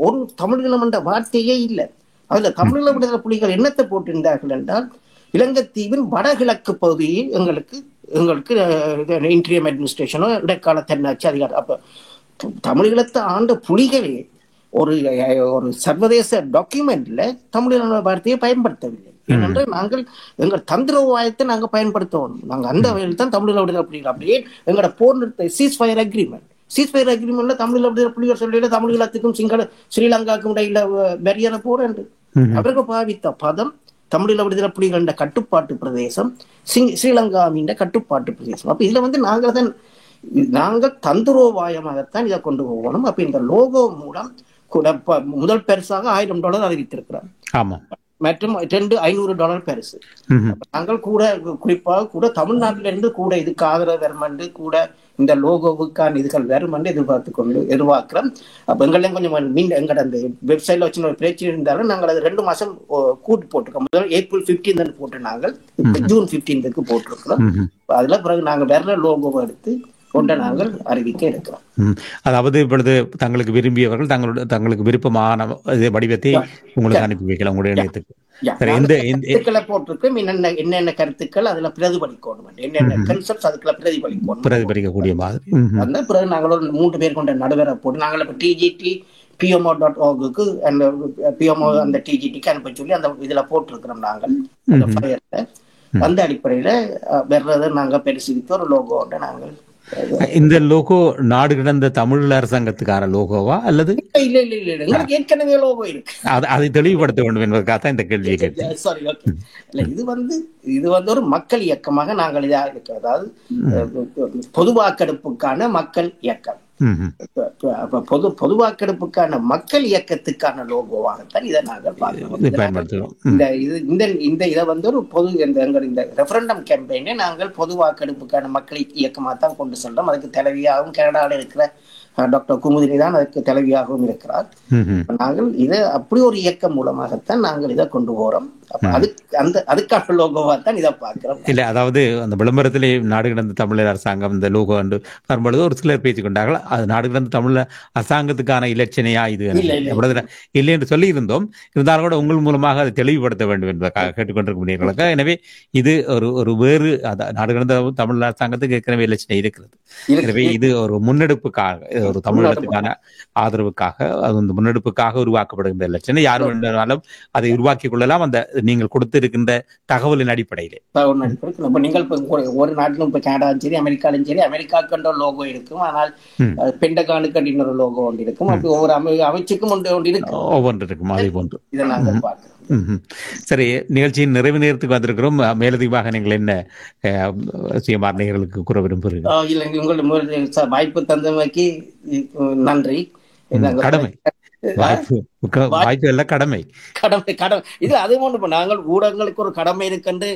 ஒரு தமிழீழம் என்ற வார்த்தையே இல்லை. அதுல தமிழீழ விடுதலை புலிகள் என்னத்தை போட்டிருந்தார்கள் என்றால், இலங்கைத்தீவின் வடகிழக்கு பகுதியில் எங்களுக்கு இன்டீரியம் அட்மினிஸ்ட்ரேஷனோ இடைக்கால தன்னாட்சி அதிகாரம். அப்ப தமிழீழத்தை ஆண்ட புலிகளே ஒரு சர்வதேச டாக்குமெண்ட்ல தமிழீழ வார்த்தையை பயன்படுத்தவில்லை. ஏனென்றால் நாங்கள் எங்கள் தந்திரோபாயத்தை நாங்கள் பயன்படுத்தணும். நாங்கள் அந்த வகையில் தான் தமிழீழ விடுதலை புலிகள் அப்படியே எங்களோட போர் நிறுத்த சீஸ்ஃபயர் அக்ரிமெண்ட்ல தமிழீழ விடுதலை புலிகள் சொல்லிட்டு தமிழீழத்துக்கும் ஸ்ரீலங்காவுக்கும் இடையில பெரியன போர் என்று அவர்கள் பாவித்த பதம் தமிழீழ விடுதலை புலிகள் என்ற கட்டுப்பாட்டு பிரதேசம், ஸ்ரீலங்காவின் கட்டுப்பாட்டு பிரதேசம். அப்ப இதுல நாங்கள் தந்திரோபாயமாகத்தான் இதை கொண்டு போகணும். அப்ப இந்த லோகோ மூலம் கூட முதல் பரிசாக $1000 அறிவித்திருக்கிறார். மற்றும் $500 பரிசு. நாங்கள் கூட குறிப்பாக கூட தமிழ்நாட்டிலிருந்து கூட இதுக்கு ஆதரவு வரும் என்று கூட இந்த லோகோவுக்கான இதுகள் வரும் என்று எதிர்பார்க்கிறோம். அப்ப எங்களையும் கொஞ்சம் எங்கட அந்த வெப்சைட்ல வச்சு ஒரு பிரச்சனை இருந்தாலும் நாங்கள் அது 2 மாசம் கூட்டு போட்டிருக்கோம். முதல் April 15 போட்டு நாங்கள் June 15 போட்டிருக்கிறோம். அதுல பிறகு நாங்க வேற லோகோவை எடுத்து கொண்ட நாங்கள் அறிவிக்க இருக்கிறோம். அதாவது இப்பொழுது தங்களுக்கு விரும்பியவர்கள் தங்களுக்கு விருப்பமான வடிவத்தை உங்களுக்கு அனுப்பி வைக்கலாம் உங்களுடைய இணையத்துக்கு. போட்டிருக்கோம் என்னென்ன கருத்துக்கள் அதுல பிரதிபலிக்கணும், என்னென்ன கன்செப்ட்ஸ் அதுக்குள்ள பிரதிபலிக்கக்கூடிய மாதிரி. அந்த பிறகு நாங்கள் ஒரு 3 பேர் கொண்ட நடுவரை போட்டு நாங்கள் இப்ப TGT PMO.org அந்த PMO அந்த TGTக்கு அனுப்ப சொல்லி அந்த இதுல போட்டிருக்கிறோம். நாங்கள் அந்த அடிப்படையில வர்றதை நாங்க பரிசீலித்து ஒரு லோகோட நாங்கள். இந்த லோகோ நாடு கடந்த தமிழ் அரசாங்கத்துக்கான லோகோவா அல்லது இல்ல ஏற்கனவே லோகோ இருக்கு, அதை தெளிவுபடுத்த வேண்டும் என்பதற்காக இந்த கேள்வியை கேட்டேன். Sorry, okay. இது ஒரு மக்கள் இயக்கமாக நாங்கள் இதா இருக்கு. அதாவது பொது வாக்கெடுப்புக்கான மக்கள் இயக்கம். பொது வாக்கெடுப்புக்கான மக்கள் இயக்கத்துக்கான லோகோவாகத்தான் இதை நாங்கள் பார்க்கிறோம். இந்த இதை ஒரு பொது இந்த ரெஃபரண்டம் கேம்பெயினை நாங்கள் பொது வாக்கெடுப்புக்கான மக்கள் இயக்கமாக தான் கொண்டு சென்றோம். அதுக்கு தலைவியாகவும் கனடாவில் இருக்கிற டாக்டர் குமுதினி தான் அதுக்கு தலைவியாகவும் இருக்கிறார். நாங்கள் இதை அப்படி ஒரு இயக்கம் மூலமாகத்தான் நாங்கள் இதை கொண்டு போறோம். அதுக்கான லோகோவா தான் இதை பார்க்கிறோம். இல்ல, அதாவது அந்த விளம்பரத்திலே நாடு கடந்த தமிழர் அரசாங்கம் இந்த லோகோ என்று வரும்பொழுது ஒரு சிலர் பேசிக் கொண்டார்கள், அது நாடு கடந்த தமிழ் அரசாங்கத்துக்கான இலட்சணையா இது இல்லை என்று சொல்லி இருந்தோம். இருந்தாலும் கூட உங்கள் மூலமாக அதை தெளிவுபடுத்த வேண்டும் என்பதற்காக கேட்டுக்கொண்டிருக்க. எனவே இது ஒரு வேறு நாடு கடந்த தமிழ் அரசாங்கத்துக்கு ஏற்கனவே இலட்சணை இருக்கிறது. எனவே இது ஒரு முன்னெடுப்புக்காக, ஒரு தமிழகத்துக்கான ஆதரவுக்காக, அந்த முன்னெடுப்புக்காக உருவாக்கப்படுகின்ற இலட்சணை. யார் வேண்டாலும் அதை உருவாக்கிக் கொள்ளலாம் அந்த நீங்கள் கொடுத்திருக்கின்ற தகவலின் அடிப்படையிலே. நீங்கள் ஒரு நாட்டிலும் இப்ப கனடாலும் சரி அமெரிக்காலும் சரி, அமெரிக்காவுக்கு லோகோ இருக்கும், ஆனால் பெண்டகானுக்கு இன்னொரு லோகோ ஒன்று இருக்கும். அப்படி ஒவ்வொரு அமைச்சுக்கும் ஒன்று இருக்கும், ஒவ்வொன்று இருக்கும். அதே போன்று இதை நாங்கள் பார்க்கிறோம். சரி, நிகழ்ச்சியின் நிறைவு நேரத்துக்கு வந்திருக்கிறோம். மேலதிகமாக நீங்கள் என்ன சுயமார் நேயர்களுக்கு கூற விரும்புகிறீர்கள்? இல்லை, உங்கள் வாய்ப்பு தந்தமைக்கு நன்றி. கடமை வாய்ப்பு எல்லாம் கடமை. இது அதே போன்று நாங்கள் ஊடகங்களுக்கு ஒரு கடமை இருக்குன்னு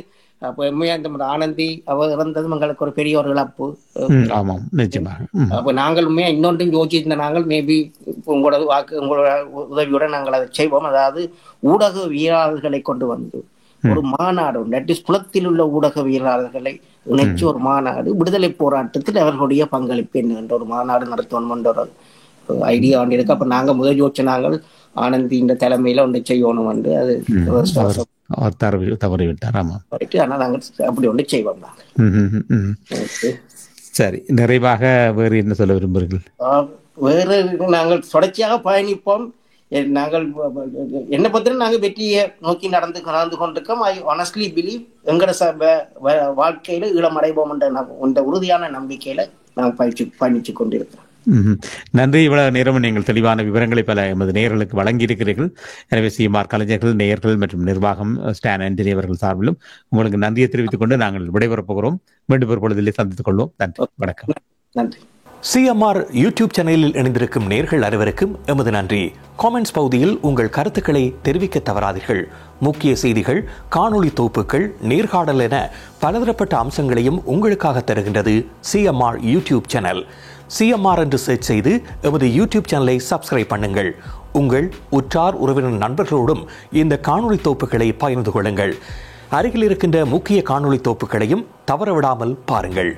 ஆனந்தி அவ இறந்தது எங்களுக்கு ஒரு பெரிய ஒரு இழப்பு. ஆமாம், நிச்சயமாக. அப்ப நாங்கள் உண்மையா இன்னொன்றையும் யோசிச்சிருந்த நாங்கள் மேபி உங்களோட உதவியோட நாங்கள் அதை செய்வோம். அதாவது ஊடகவியலாளர்களை கொண்டு வந்து ஒரு மாநாடு, புலத்தில் உள்ள ஊடகவியலாளர்களை இணைச்சு ஒரு மாநாடு, விடுதலை போராட்டத்தில் அவர்களுடைய பங்களிப்பு என்ன என்ற ஒரு மாநாடு நடத்தணும் என்ற ஒரு ஐடியா ஒன்று இருக்கு. அப்ப நாங்க முதல் யோசிச்ச நாங்கள் ஆனந்தி இந்த தலைமையில ஒன்று செய்யணும் என்று அது தவறிவிட்டார். ஆமா, ஆனா நாங்கள் அப்படி ஒன்று செய்வோம். சரி, நிறைவாக வேறு என்ன சொல்ல விரும்புகிறீர்கள்? வேறு நாங்கள் தொடர்ச்சியாக பயணிப்போம். நாங்கள் என்ன பத்திரம் நாங்கள் வெற்றியை நோக்கி நடந்து கொண்டிருக்கோம். ஐ ஆனஸ்ட்லி பிலீவ் எங்களோட வாழ்க்கையில ஈழமடைவோம் என்ற உறுதியான நம்பிக்கையில நாங்கள் பயணிச்சு கொண்டிருக்கிறோம். நன்றி. இவ்வளவு நேரம் நீங்கள் தெளிவான விவரங்களை பல எமது நேயர்களுக்கு வழங்கியிருக்கிறீர்கள். எனவே சிஎம்ஆர் கலைஞர்கள், நேயர்கள் மற்றும் நிர்வாகம் ஸ்டான் ஆண்டனி அவர்கள் சார்பிலும் உங்களுக்கு நன்றியை தெரிவித்துக் கொண்டு நாங்கள் விடைபெறப் போகிறோம். மீண்டும் ஒரு பொழுதிலே சந்தித்துக் கொள்வோம். நன்றி, வணக்கம். நன்றி. சிஎம்ஆர் யூடியூப் சேனலில் இணைந்திருக்கும் நேயர்கள் அனைவருக்கும் எமது நன்றி. காமெண்ட்ஸ் பகுதியில் உங்கள் கருத்துக்களை தெரிவிக்க தவறாதீர்கள். முக்கிய செய்திகள், காணொளி தொகுப்புகள், நேர்காணல் என பலதரப்பட்ட அம்சங்களையும் உங்களுக்காக தருகின்றது சிஎம்ஆர் யூடியூப் சேனல். சிஎம்ஆர் என்று சர்ச் செய்து எமது யூடியூப் சேனலை சப்ஸ்கிரைப் பண்ணுங்கள். உங்கள் உற்றார் உறவினர் நண்பர்களோடும் இந்த காணொளி தொகுப்புகளை பகிர்ந்து கொள்ளுங்கள். அருகில் இருக்கின்ற முக்கிய காணொளி தொகுப்புகளையும் தவறவிடாமல் பாருங்கள்.